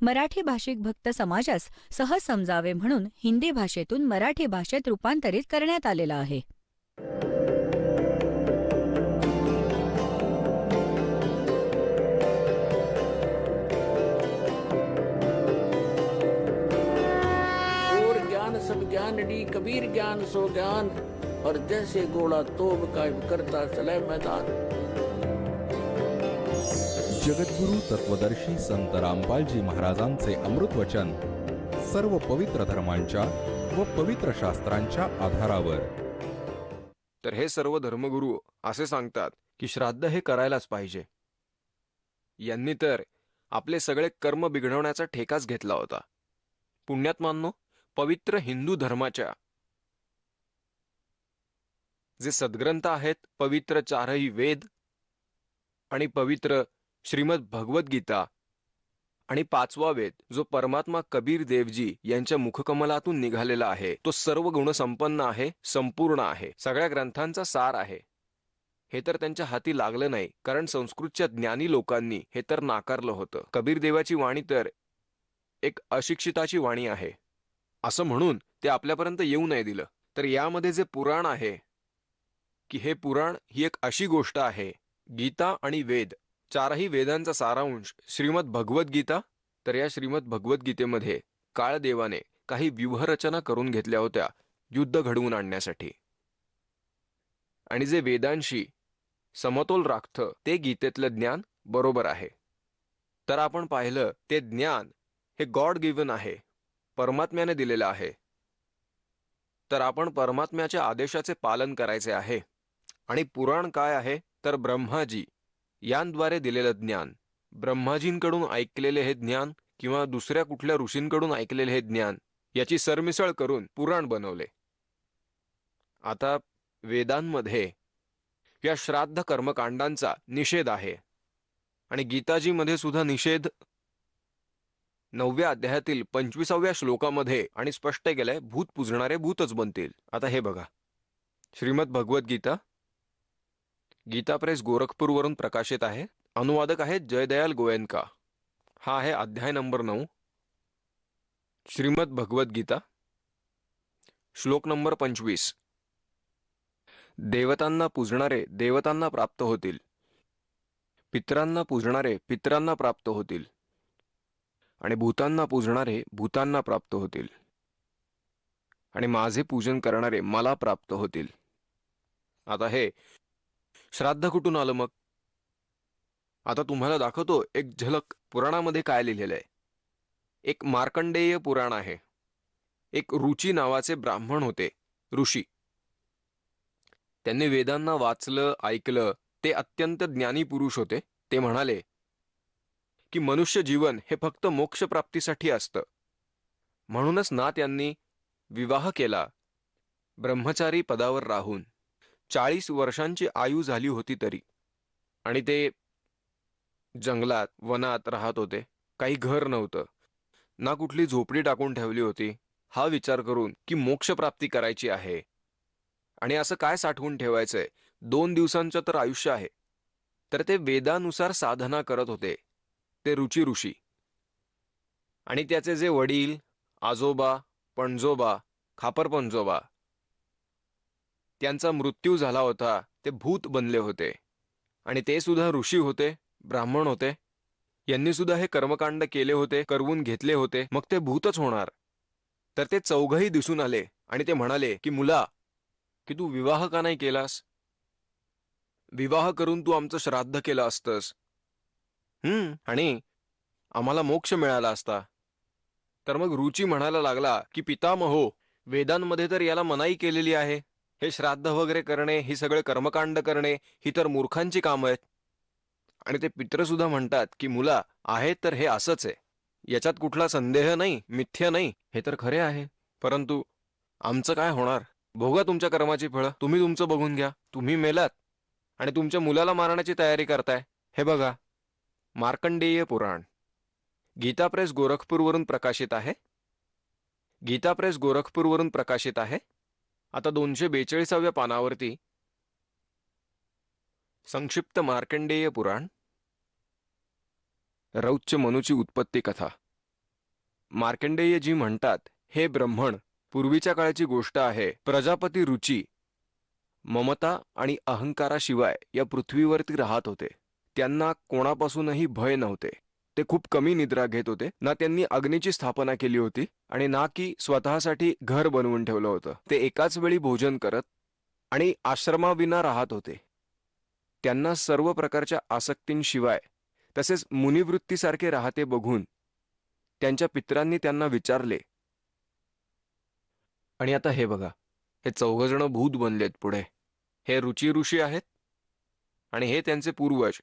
मराठी भाषिक भक्त समाजास सहज समजावे म्हणून हिंदी भाषेतून मराठी भाषेत रूपांतरित करण्यात आलेला आहे. और ज्ञान सब ज्ञानडी कबीर ज्ञान सो ज्ञान और जैसे घोड़ा तोब का करता चले मैदान. जगद्गुरु तत्वदर्शी संत रामपालजी महाराजांचे अमृत वचन सर्व पवित्र धर्मांच्या व पवित्र शास्त्रांच्या आधारावर. तर हे सर्व धर्मगुरू असे सांगतात की श्राद्ध हे करायलाच पाहिजे. यांनी तर आपले सगळे कर्म बिघडवण्याचा ठेकाच घेतला होता. पुण्यात्मांनो, पवित्र हिंदू धर्माच्या जे सद्ग्रंथ आहेत, पवित्र चारही वेद आणि पवित्र श्रीमद भगवद्गीता आणि 5वा वेद जो परमात्मा कबीर देवजी यांच्या मुखकमलातून निघालेला आहे, तो सर्व गुणसंपन्न आहे, संपूर्ण आहे, सगळ्या ग्रंथांचा सार आहे. हे तर त्यांच्या हाती लागलं नाही, कारण संस्कृतच्या ज्ञानी लोकांनी हे तर नाकारलं होतं. कबीर देवाची वाणी तर एक अशिक्षिताची वाणी आहे असं म्हणून ते आपल्यापर्यंत येऊ नाही दिलं. तर यामध्ये जे पुराण आहे की हे पुराण ही एक अशी गोष्ट आहे, गीता आणि वेद चारही वेदांचा सारांश श्रीमद भगवद्गीता. तर या श्रीमद भगवद्गीतेमध्ये काळदेवाने काही व्यूहरचना करून घेतल्या होत्या युद्ध घडवून आणण्यासाठी, आणि जे वेदांशी समतोल राखतं ते गीतेतलं ज्ञान बरोबर आहे. तर आपण पाहिलं ते ज्ञान हे गॉड गिव्हन आहे, परमात्म्याने दिलेलं आहे. तर आपण परमात्म्याच्या आदेशाचे पालन करायचे आहे. आणि पुराण काय आहे तर ब्रह्माजी यांद्वारे दिलेलं ज्ञान, ब्रह्माजींकडून ऐकलेले हे ज्ञान किंवा दुसऱ्या कुठल्या ऋषींकडून ऐकलेले हे ज्ञान याची सरमिसळ करून पुराण बनवले. आता वेदांमध्ये या श्राद्ध कर्मकांडांचा निषेध आहे आणि गीताजीमध्ये सुद्धा निषेध 9व्या अध्यायातील 25व्या श्लोकामध्ये आणि स्पष्ट केलंय, भूत पूजणारे भूतच बनतील. आता हे बघा, श्रीमद भगवद्गीता गीता प्रेस गोरखपूरवरून प्रकाशित आहे. अनुवादक आहेत जयदयाल गोयनका. हा आहे अध्याय नंबर 9, श्रीमद भगवद्गीता, श्लोक नंबर 25. देवतांना पूजणारे देवतांना प्राप्त होतील, पितरांना पूजणारे पितरांना प्राप्त होतील आणि भूतांना पूजणारे भूतांना प्राप्त होतील आणि माझे पूजन करणारे मला प्राप्त होतील. आता हे श्राद्ध कुठून आलं मग? आता तुम्हाला दाखवतो एक झलक पुराणामध्ये काय लिहिलेलं आहे. एक मार्कंडेय पुराण आहे. एक रुची नावाचे ब्राह्मण होते, ऋषी. त्यांनी वेदांना वाचलं, ऐकलं. ते अत्यंत ज्ञानी पुरुष होते. ते म्हणाले की मनुष्य जीवन हे फक्त मोक्षप्राप्तीसाठी असतं. म्हणूनच ना त्यांनी विवाह केला, ब्रह्मचारी पदावर राहून 40 वर्षांची आयु झाली होती तरी, आणि ते जंगलात वनात राहत होते. काही घर नव्हतं, ना कुठली झोपडी टाकून ठेवली होती. हा विचार करून की मोक्षप्राप्ती करायची आहे आणि असं काय साठवून ठेवायचंय, 2 दिवसांचं तर आयुष्य आहे. तर ते वेदानुसार साधना करत होते, ते रुची ऋषी. आणि त्याचे जे वडील, आजोबा, पणजोबा, खापरपणजोबा, त्यांचा मृत्यू झाला होता. ते भूत बनले होते आणि ते सुद्धा ऋषी होते, ब्राह्मण होते. यांनी सुद्धा हे कर्मकांड केले होते, करवून घेतले होते. मग ते भूतच होणार. तर ते चौघही दिसून आले आणि ते म्हणाले की मुला, की तू विवाह का नाही केलास? विवाह करून तू आमचं श्राद्ध केलं असतंस, आणि आम्हाला मोक्ष मिळाला असता. तर मग रुची म्हणायला लागला की पितामहो, वेदांमध्ये तर याला मनाई केलेली आहे. हे श्राद्ध वगैरे करणे, ही सगळे कर्मकांड करणे, ही तर मूर्खांची कामं आहेत. आणि ते पित्र सुद्धा म्हणतात की मुला, आहे तर हे असंच आहे, याच्यात कुठला संदेह नाही, मिथ्य नाही, हे तर खरे आहे. परंतु आमचं काय होणार? भोगा तुमच्या कर्माची फळं. तुम्ही तुमचं बघून घ्या. तुम्ही मेलात आणि तुमच्या मुलाला मारण्याची तयारी करताय. हे बघा, मार्कंडेय पुराण गीता प्रेस गोरखपूरवरून प्रकाशित आहे. गीता प्रेस गोरखपूरवरून प्रकाशित आहे. आता 242व्या पानावरती संक्षिप्त मार्कंडेय पुराण, रौच्य मनुची उत्पत्ती कथा. मार्कंडेयजी म्हणतात, हे ब्रह्मण, पूर्वीच्या काळाची गोष्ट आहे. प्रजापती रुची ममता आणि अहंकाराशिवाय या पृथ्वीवरती राहत होते. त्यांना कोणापासूनही भय नव्हते. ते खूप कमी निद्रा घेत होते. ना त्यांनी अग्नीची स्थापना केली होती आणि ना की स्वतःसाठी घर बनवून ठेवलं होतं. ते एकाच वेळी भोजन करत आणि आश्रमाविना राहत होते. त्यांना सर्व प्रकारच्या आसक्तींशिवाय तसेच मुनिवृत्तीसारखे राहते बघून त्यांच्या पित्रांनी त्यांना विचारले. आणि आता हे बघा, हे चौघजण भूत बनलेत पुढे. हे रुची ऋषी आहेत आणि हे त्यांचे पूर्वज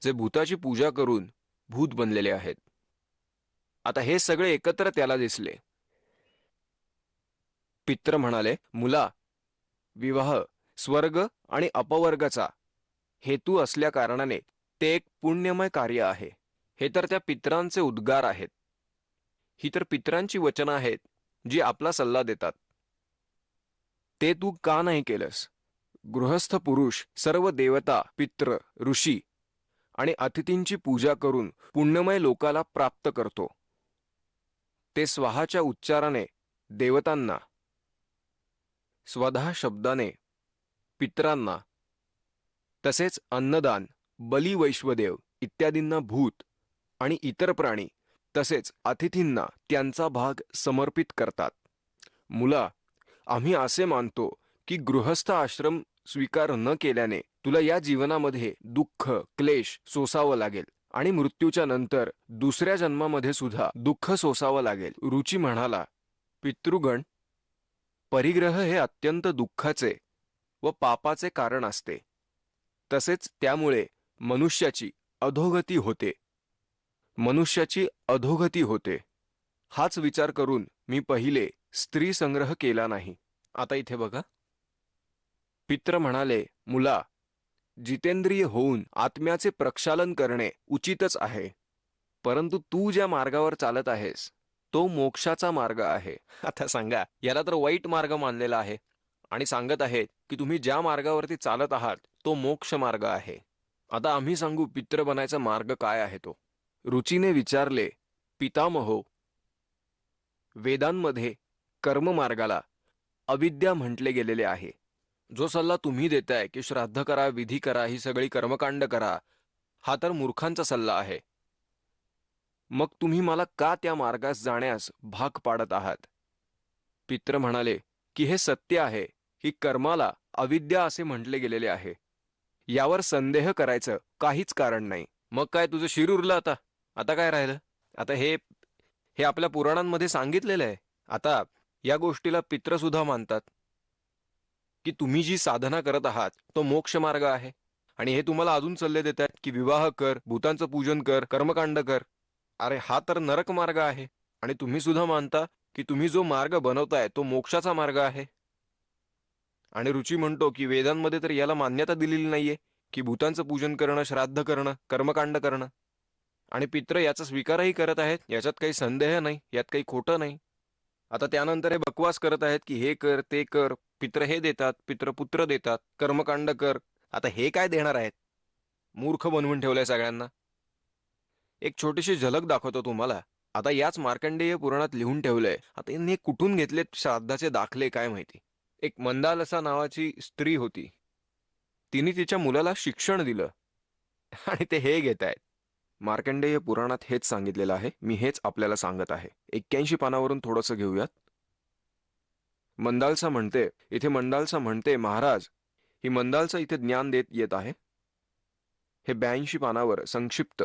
जे भूताची पूजा करून भूत बनलेले आहेत. आता हे सगळे एकत्र त्याला दिसले. पित्र म्हणाले, मुला, विवाह स्वर्ग आणि अपवर्गाचा हेतू असल्या कारणाने ते एक पुण्यमय कार्य आहे. हे तर त्या पित्रांचे उद्गार आहेत. ही तर पित्रांची वचनं आहेत जी आपला सल्ला देतात. ते तू का नाही केलंस? गृहस्थ पुरुष सर्व देवता, पित्र, ऋषी आणि अतिथींची पूजा करून पुण्यमय लोकाला प्राप्त करतो. ते स्वाहाच्या उच्चाराने देवतांना, स्वधा शब्दाने पित्रांना, तसेच अन्नदान, बली, वैश्वदेव इत्यादींना भूत आणि इतर प्राणी तसेच अतिथींना त्यांचा भाग समर्पित करतात. मुला, आम्ही असे मानतो की गृहस्थ आश्रम स्वीकार न केल्याने तुला या जीवनामध्ये दुःख, क्लेश सोसावं लागेल आणि मृत्यूच्या नंतर दुसऱ्या जन्मामध्ये सुद्धा दुःख सोसावं लागेल. रुची म्हणाला, पितृगण, परिग्रह हे अत्यंत दुःखाचे व पापाचे कारण असते. तसेच त्यामुळे मनुष्याची अधोगती होते. हाच विचार करून मी पहिले स्त्री संग्रह केला नाही. आता इथे बघा, पित्र म्हणाले, मुला, जितेंद्रिय होऊन आत्म्याचे प्रक्षालन करणे उचितच आहे. परंतु तू ज्या मार्गावर चालत आहेस तो मोक्षाचा मार्ग आहे. आता सांगा, याला तर वाईट मार्ग मानलेला आहे आणि सांगत आहेत की तुम्ही ज्या मार्गावरती चालत आहात तो मोक्ष मार्ग आहे. आता आम्ही सांगू पित्र बनायचा मार्ग काय आहे तो. रुचीने विचारले, पितामहो, वेदांमध्ये कर्ममार्गाला अविद्या म्हटले गेलेले आहे. जो सल्ला तुम्ही देताय की श्राद्ध करा, विधी करा, ही सगळी कर्मकांड करा, हा तर मूर्खांचा सल्ला आहे. मग तुम्ही मला का त्या मार्गास जाण्यास भाग पाडत आहात? पित्र म्हणाले की हे सत्य आहे की कर्माला अविद्या असे म्हटले गेलेले आहे. यावर संदेह करायचं काहीच कारण नाही. मग काय तुझं शिर उरलं आता? आता काय राहिलं? आता हे आपल्या पुराणांमध्ये सांगितलेलं आहे. आता या गोष्टीला पित्र सुद्धा मानतात की तुम्ही जी साधना करत आहात तो मोक्ष मार्ग आहे आणि हे तुम्हाला अजून सल्ले देतात की विवाह कर, भूतांचं पूजन कर, कर्मकांड कर. अरे हा तर नरक मार्ग आहे. आणि तुम्ही सुद्धा मानता की तुम्ही जो मार्ग बनवताय तो मोक्षाचा मार्ग आहे. आणि रुची म्हणतो की वेदांमध्ये तर याला मान्यता दिलेली नाहीये की भूतांचं पूजन करणं, श्राद्ध करणं, कर्मकांड करणं. आणि पित्र याचा स्वीकारही करत आहेत, याच्यात काही संदेह नाही, यात काही खोटं नाही. आता त्यानंतर हे बकवास करत आहेत की हे कर, ते कर, पित्र हे देतात, पित्र पुत्र देतात, कर्मकांड कर. आता हे काय देणार आहेत? मूर्ख बनवून ठेवलंय सगळ्यांना. एक छोटीशी झलक दाखवतो तुम्हाला. आता याच मार्कंडेय पुराणात लिहून ठेवलंय. आता यांनी कुठून घेतलेत श्राद्धाचे दाखले काय माहिती. एक मंदालसा नावाची स्त्री होती. तिने तिच्या मुलाला शिक्षण दिलं आणि ते हे घेत आहेत. मार्कंडेय पुराणात हेच सांगितलेलं आहे. मी हेच आपल्याला सांगत आहे. 81 पानावरून थोडंसं घेऊयात. मंदालसा म्हणते, महाराज, ही मंदालसा इथे ज्ञान देत येत आहे. हे 82 पानावर संक्षिप्त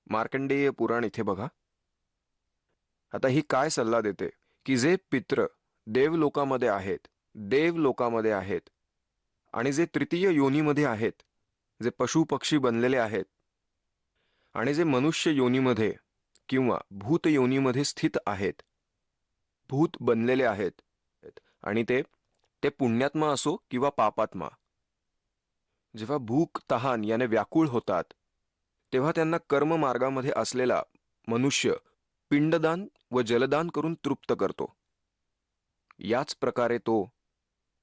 मार्कंडेय पुराण इथे बघा. आता ही काय सल्ला देते की जे पित्र देवलोकामध्ये आहेत आणि जे तृतीय योनीमध्ये आहेत, जे पशु पक्षी बनलेले आहेत आणि जे मनुष्य योनीमध्ये किंवा भूत योनीमध्ये स्थित आहेत, भूत बनलेले आहेत आणि ते पुण्यात्मा असो किंवा पापात्मा, जेव्हा भूक तहान याने व्याकुळ होतात तेव्हा त्यांना कर्म मार्गामध्ये असलेला मनुष्य पिंडदान व जलदान करून तृप्त करतो. याच प्रकारे तो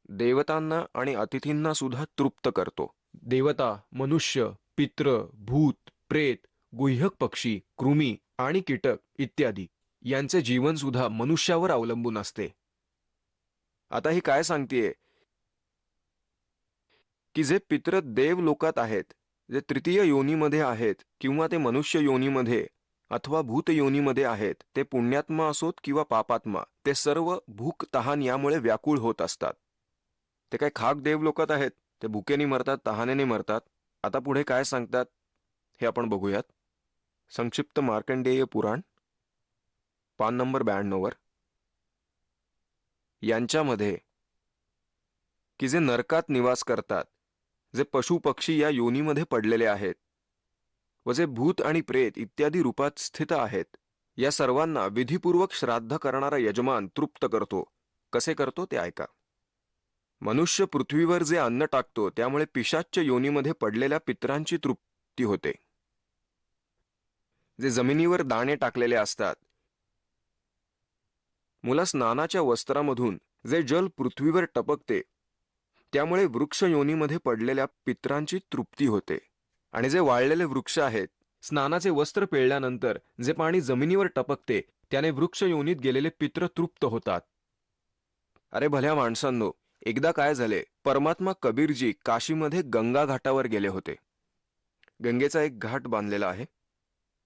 देवतांना आणि अतिथींना सुद्धा तृप्त करतो. देवता, मनुष्य, पित्र, भूत, प्रेत, गुह्यक पक्षी, कृमी आणि कीटक इत्यादी यांचे जीवन सुद्धा मनुष्यावर अवलंबून असते. आता ही काय सांगतेय की जे पितर देव लोकात आहेत, जे तृतीय योनीमध्ये आहेत किंवा ते मनुष्य योनीमध्ये अथवा भूत योनीमध्ये आहेत, ते पुण्यात्मा असोत किंवा पापात्मा, ते सर्व भूक तहान यामुळे व्याकुळ होत असतात. ते काय खाक देव लोकात आहेत, ते भुकेने मरतात, तहानेने मरतात. आता पुढे काय सांगतात हे आपण बघूयात. संक्षिप्त मार्कंडेय पुराण पान नंबर 92 वर यांच्यामध्ये की जे नरकात निवास करतात, जे पशु पक्षी या योनीमध्ये पडलेले आहेत व जे भूत आणि प्रेत इत्यादी रूपात स्थित आहेत, या सर्वांना विधिपूर्वक श्राद्ध करणारा यजमान तृप्त करतो. कसे करतो ते ऐका. मनुष्य पृथ्वीवर जे अन्न टाकतो त्यामुळे पिशाच्य योनीमध्ये पडलेल्या पितरांची तृप्ती होते. जे जमिनीवर दाणे टाकलेले असतात, मुला स्नानाच्या वस्त्रामधून जे जल पृथ्वीवर टपकते त्यामुळे वृक्ष योनीमध्ये पडलेल्या पितरांची तृप्ती होते. आणि जे वाळलेले वृक्ष आहेत, स्नानाचे वस्त्र पिळल्यानंतर जे पाणी जमिनीवर टपकते त्याने वृक्ष योनीत गेलेले पित्र तृप्त होतात. अरे भल्या माणसांनो, एकदा काय झाले, परमात्मा कबीरजी काशीमध्ये गंगा घाटावर गेले होते. गंगेचा एक घाट बांधलेला आहे.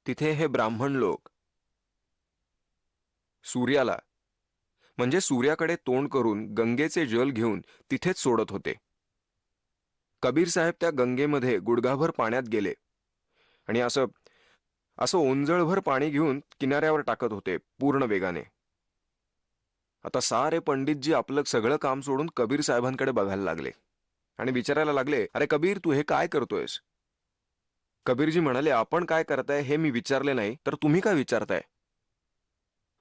तिथे हे ब्राह्मण लोक सूर्याला म्हणजे सूर्याकडे तोंड करून गंगेचे जल घेऊन तिथेच सोडत होते. कबीर साहेब त्या गंगेमध्ये गुडघाभर पाण्यात गेले आणि असं ओंजळभर पाणी घेऊन किनाऱ्यावर टाकत होते पूर्ण वेगाने. आता सारे पंडितजी आपलं सगळं काम सोडून कबीर साहेबांकडे बघायला लागले आणि विचारायला लागले, अरे कबीर, तू हे काय करतोयस? कबीरजी म्हणाले, आपण काय करताय हे मी विचारले नाही, तर तुम्ही काय विचारताय?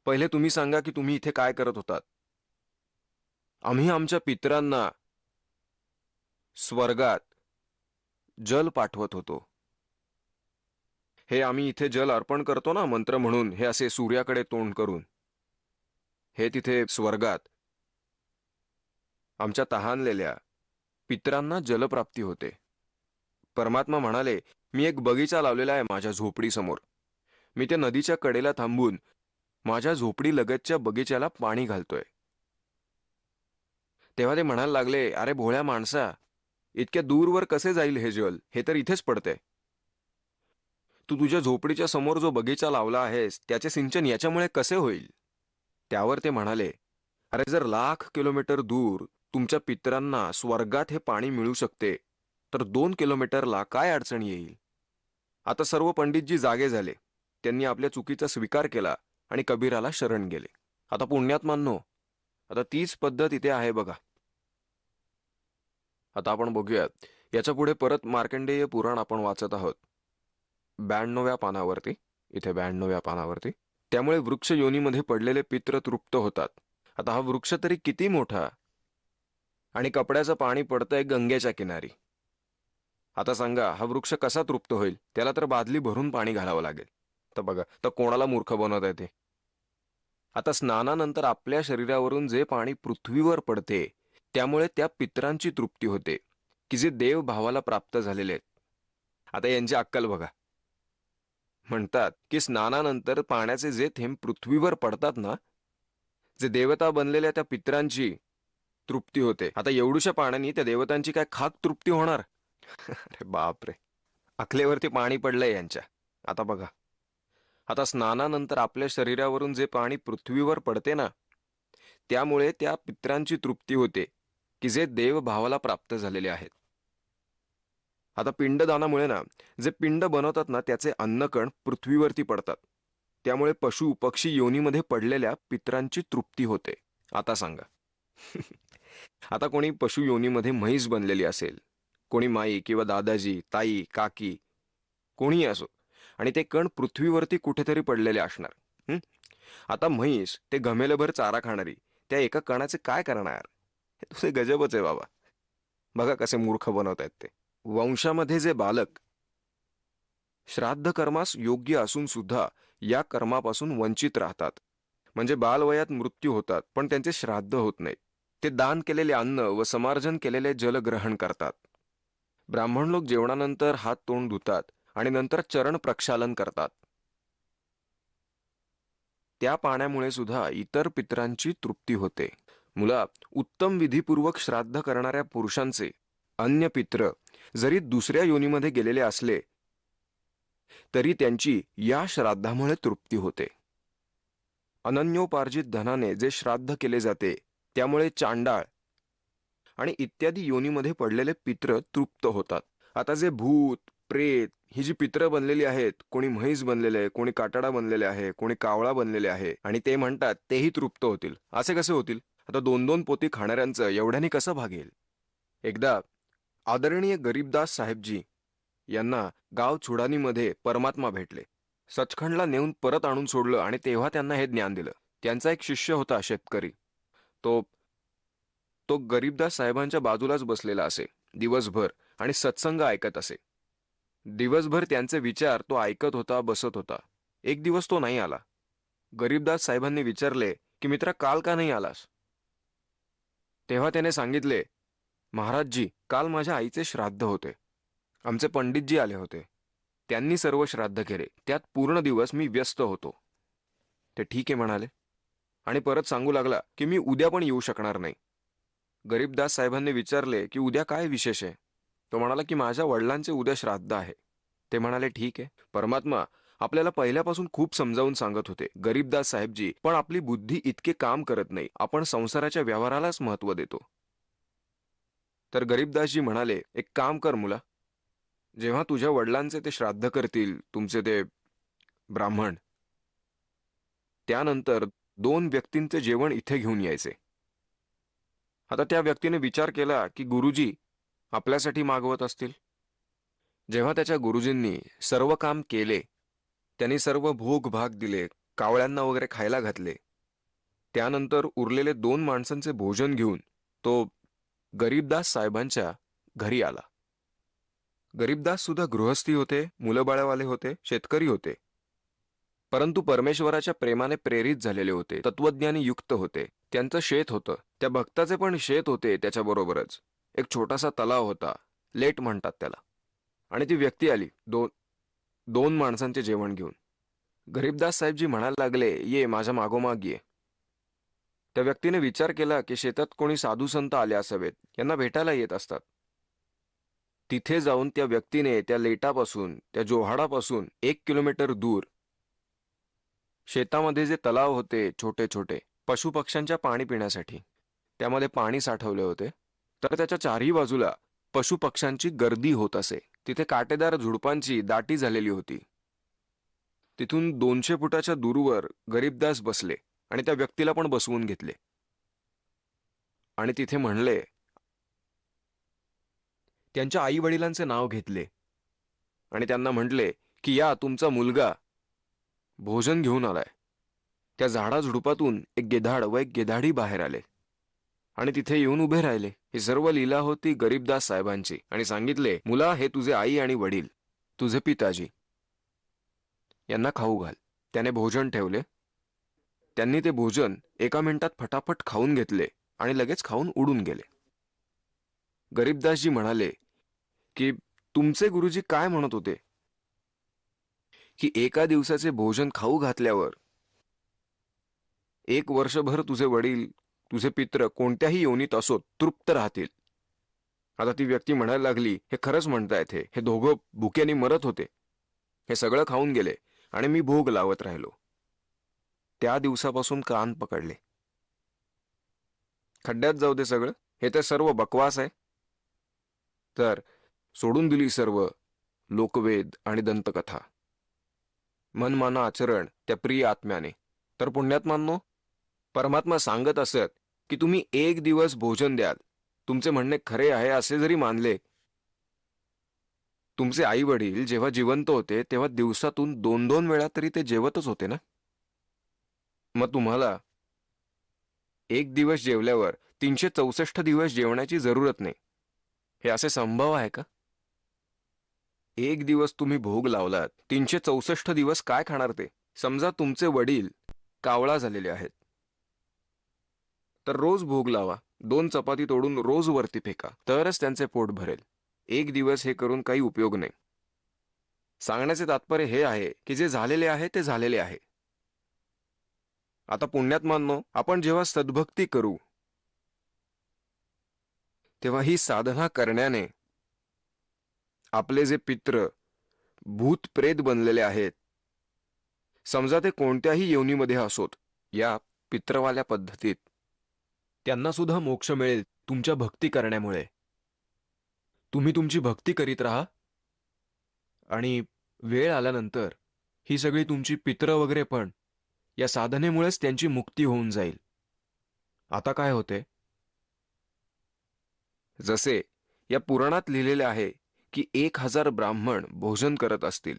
पहिले तुम्ही सांगा की तुम्ही इथे काय करत होतात? आम्ही आमच्या पितरांना स्वर्गात जल पाठवत होतो. हे आम्ही इथे जल अर्पण करतो ना मंत्र म्हणून, हे असे सूर्याकडे तोंड करून, हे तिथे स्वर्गात आमच्या तहानलेल्या पितरांना जलप्राप्ती होते. परमात्मा म्हणाले, मी एक बगीचा लावलेला आहे माझ्या झोपडीसमोर. मी त्या नदीच्या कडेला थांबून माझ्या झोपडी लगतच्या बगीच्याला पाणी घालतोय. तेव्हा ते म्हणायला लागले, अरे भोळ्या माणसा, इतक्या दूरवर कसे जाईल हे जल? हे तर इथेच पडते. तू तुझ्या झोपडीच्या समोर जो बगीचा लावला आहेस त्याचे सिंचन याच्यामुळे कसे होईल? त्यावर ते म्हणाले, अरे जर लाख किलोमीटर दूर तुमच्या पितरांना स्वर्गात हे पाणी मिळू शकते, तर 2 किलोमीटरला काय अडचण येईल? आता सर्व पंडितजी जागे झाले. त्यांनी आपल्या चुकीचा स्वीकार केला आणि कबीराला शरण गेले. आता पुण्यात्मांनो, आता तीच पद्धत इथे आहे बघा. आता आपण बघूयात. याच्या पुढे परत मार्कंडेय पुराण आपण वाचत आहोत 92व्या पानावरती. इथे 92व्या पानावरती. त्यामुळे वृक्ष योनीमध्ये पडलेले पित्र तृप्त होतात. आता हा वृक्ष तरी किती मोठा, आणि कपड्याचं पाणी पडतंय गंगेच्या किनारी. आता सांगा, हा वृक्ष कसा तृप्त होईल? त्याला तर बादली भरून पाणी घालावं लागेल. तर बघा, तर कोणाला मूर्ख बनवत आहे ते. आता स्नानानंतर आपल्या शरीरावरून जे पाणी पृथ्वीवर पडते त्यामुळे त्या पितरांची तृप्ती होते की जे देव भावाला प्राप्त झालेले आहेत. आता यांची अक्कल बघा. म्हणतात की स्नानानंतर पाण्याचे जे थेंब पृथ्वीवर पडतात ना, जे देवता बनलेल्या त्या पितरांची तृप्ती होते. आता एवढूशा पाण्याने त्या देवतांची काय खाक तृप्ती होणार? अरे बापरे, अकलेवरती पाणी पडलंय यांच्या. आता बघा, आता स्नानानंतर आपल्या शरीरावरून जे पाणी पृथ्वीवर पडते ना, त्यामुळे त्या पितरांची तृप्ती होते की जे देव भावाला प्राप्त झालेले आहेत. आता पिंडदानामुळे ना, जे पिंड बनवतात ना, त्याचे अन्नकण पृथ्वीवरती पडतात. त्यामुळे पशु पक्षी योनीमध्ये पडलेल्या पितरांची तृप्ती होते. आता सांगा, आता कोणी पशु योनीमध्ये म्हैस बनलेली असेल, कोणी माई किंवा दादाजी, ताई, काकी, कोणीही असो, आणि ते कण पृथ्वीवरती कुठेतरी पडलेले असणार. आता म्हैस ते घमेलभर चारा खाणारी त्या एका कणाचे काय करणार? हे तुझे गजबच आहे बाबा. बघा कसे मूर्ख बनवत आहेत ते. वंशामध्ये जे बालक श्राद्ध कर्मास योग्य असून सुद्धा या कर्मापासून वंचित राहतात, म्हणजे बालवयात मृत्यू होतात पण त्यांचे श्राद्ध होत नाही. ते दान केलेले अन्न व समार्जन केलेले जल ग्रहण करतात. ब्राह्मण लोक जेवणानंतर हात तोंड धुतात आणि नंतर चरण प्रक्षालन करतात. त्या पाण्यामुळे सुद्धा इतर पितरांची तृप्ती होते. मुला, उत्तम विधीपूर्वक श्राद्ध करणाऱ्या पुरुषांचे अन्य पित्र जरी दुसऱ्या योनीमध्ये गेलेले असले तरी त्यांची या श्राद्धामुळे तृप्ती होते. अनन्योपार्जित धनाने जे श्राद्ध केले जाते त्यामुळे चांडाळ आणि इत्यादी योनीमध्ये पडलेले पित्र तृप्त होतात. आता जे भूत प्रेत ही जी पित्र बनलेली आहेत, कोणी म्हैस बनलेले आहे, कोणी काटाडा बनलेले आहे, कोणी कावळा बनलेले आहे, आणि ते म्हणतात तेही तृप्त होतील. असे कसे होतील? आता 2-2 पोती खाणाऱ्यांचं एवढ्याने कसं भागेल? एकदा आदरणीय गरीबदास साहेबजी यांना गाव चुडानीमध्ये परमात्मा भेटले. सचखंडला नेऊन परत आणून सोडलं आणि तेव्हा त्यांना हे ज्ञान दिलं. त्यांचा एक शिष्य होता शेतकरी. तो तो गरीबदास साहेबांच्या बाजूलाच बसलेला असे दिवसभर आणि सत्संग ऐकत असे. दिवसभर त्यांचे विचार तो ऐकत होता, बसत होता. एक दिवस तो नाही आला. गरीबदास साहेबांनी विचारले की मित्रा, काल का नाही आलास? तेव्हा त्याने सांगितले, महाराजजी, काल माझ्या आईचे श्राद्ध होते. आमचे पंडितजी आले होते. त्यांनी सर्व श्राद्ध केले. त्यात पूर्ण दिवस मी व्यस्त होतो. ते ठीक आहे म्हणाले आणि परत सांगू लागला की मी उद्या पण येऊ शकणार नाही. गरीबदास साहेबांनी विचारले की उद्या काय विशेष आहे? तो म्हणाला की माझ्या वडिलांचे उद्या श्राद्ध आहे. ते म्हणाले ठीक आहे. परमात्मा आपल्याला पहिल्यापासून खूप समजावून सांगत होते, गरीबदास साहेबजी, पण आपली बुद्धी इतके काम करत नाही. आपण संसाराच्या व्यवहारालाच महत्त्व देतो. तर गरीबदासजी म्हणाले, एक काम कर मुला, जेव्हा तुझ्या वडिलांचे ते श्राद्ध करतील, तुमचे ते ब्राह्मण, त्यानंतर 2 व्यक्तींचे जेवण इथे घेऊन यायचे. आता त्या व्यक्तीने विचार केला की गुरुजी आपल्यासाठी मागवत असतील. जेव्हा त्याच्या गुरुजींनी सर्व काम केले, त्यांनी सर्व भोग भाग दिले, कावळ्यांना वगैरे खायला घातले, त्यानंतर उरलेले 2 माणसांचे भोजन घेऊन तो गरीबदास साहेबांच्या घरी आला. गरीबदास सुद्धा गृहस्थी होते, मुलंबाळवाले होते, शेतकरी होते, परंतु परमेश्वराच्या प्रेमाने प्रेरित झालेले होते, तत्वज्ञानी युक्त होते. त्यांचं शेत होतं, त्या भक्ताचे पण शेत होते. त्याच्याबरोबरच एक छोटासा तलाव होता, लेट म्हणतात त्याला. आणि ती व्यक्ती आली 2 माणसांचे जेवण घेऊन. गरीबदास साहेबजी म्हणायला लागले, ये माझ्या मागोमाग ये. त्या व्यक्तीने विचार केला की शेतात कोणी साधू संत आले असावेत, यांना भेटायला येत असतात. तिथे जाऊन त्या व्यक्तीने त्या लेटापासून, त्या जोहाडापासून 1 किलोमीटर दूर शेतामध्ये जे तलाव होते छोटे छोटे पशुपक्ष्यांच्या पाणी पिण्यासाठी, त्यामध्ये पाणी साठवले होते. तर त्याच्या चारही बाजूला पशुपक्ष्यांची गर्दी होत असे. तिथे काटेदार झुडपांची दाटी झालेली होती. तिथून 200 फुटाच्या दूरवर गरीबदास बसले आणि त्या व्यक्तीला पण बसवून घेतले आणि तिथे म्हणले, त्यांच्या आई वडिलांचे नाव घेतले आणि त्यांना म्हटले की या तुमचा मुलगा भोजन घेऊन आलाय. त्या झाडाझुडपातून एक गिधाड व एक गिधाडी बाहेर आले आणि तिथे येऊन उभे राहिले. ही सर्व लीला होती गरीबदास साहेबांची. आणि सांगितले, मुला, हे तुझे आई आणि वडील, तुझे पिताजी, यांना खाऊ घाल. त्याने भोजन ठेवले. त्यांनी ते भोजन 1 मिनिटात फटाफट खाऊन घेतले आणि लगेच खाऊन उडून गेले. गरीबदासजी म्हणाले की तुमचे गुरुजी काय म्हणत होते की एका दिवसाचे भोजन खाऊ घातल्यावर 1 वर्षभर तुझे वडील, तुझे पित्र कोणत्याही योनीत असोत तृप्त राहतील. आता ती व्यक्ती म्हणायला लागली, हे खरंच म्हणतायत, हे दोघं भुकेने मरत होते, हे सगळं खाऊन गेले आणि मी भोग लावत राहिलो. त्या दिवसापासून कान पकडले. खड्ड्यात जाऊ दे सगळं, हे तर सर्व बकवास आहे. तर सोडून दिली सर्व लोकवेद आणि दंतकथा, मनमाना आचरण त्या प्रिय आत्म्याने. तर पुण्यात्मांनो, परमात्मा सांगत असत की तुम्ही 1 दिवस भोजन द्याल, तुमचे म्हणणे खरे आहे असे जरी मानले. तुमचे आई वडील जेव्हा जिवंत होते तेव्हा दिवसातून 2-2 वेळा तरी ते जेवतच होते ना. मग तुम्हाला 1 दिवस जेवल्यावर 364 दिवस जेवण्याची जरूरत नाही, हे असे संभव आहे का? 1 दिवस तुम्ही भोग लावलात, 364 दिवस काय खाणार ते? समजा तुमचे वडील कावळा झालेले आहेत, तर रोज भोग लावा. 2 चपाती तोडून रोज वरती फेका, तरच त्यांचे पोट भरेल. 1 दिवस हे करून काही उपयोग नाही. सांगण्याचे तात्पर्य हे आहे की जे झालेले आहे ते झालेले आहे. आता पुण्यात्मांनो, आपण जेव्हा सद्भक्ती करू तेव्हा ही साधना करण्याने आपले जे पित्र भूत प्रेत बनलेले आहेत, समजा ते कोणत्याही योनीमध्ये असोत, या पित्रवाल्या पद्धतीत त्यांना सुद्धा मोक्ष मिळेल तुमच्या भक्ती करण्यामुळे. तुम्ही तुमची भक्ती करीत राहा आणि वेळ आल्यानंतर ही सगळी तुमची पित्र वगैरे पण या साधनेमुळेच त्यांची मुक्ती होऊन जाईल. आता काय होते, जसे या पुराणात लिहिलेले आहे की 1000 ब्राह्मण भोजन करत असतील.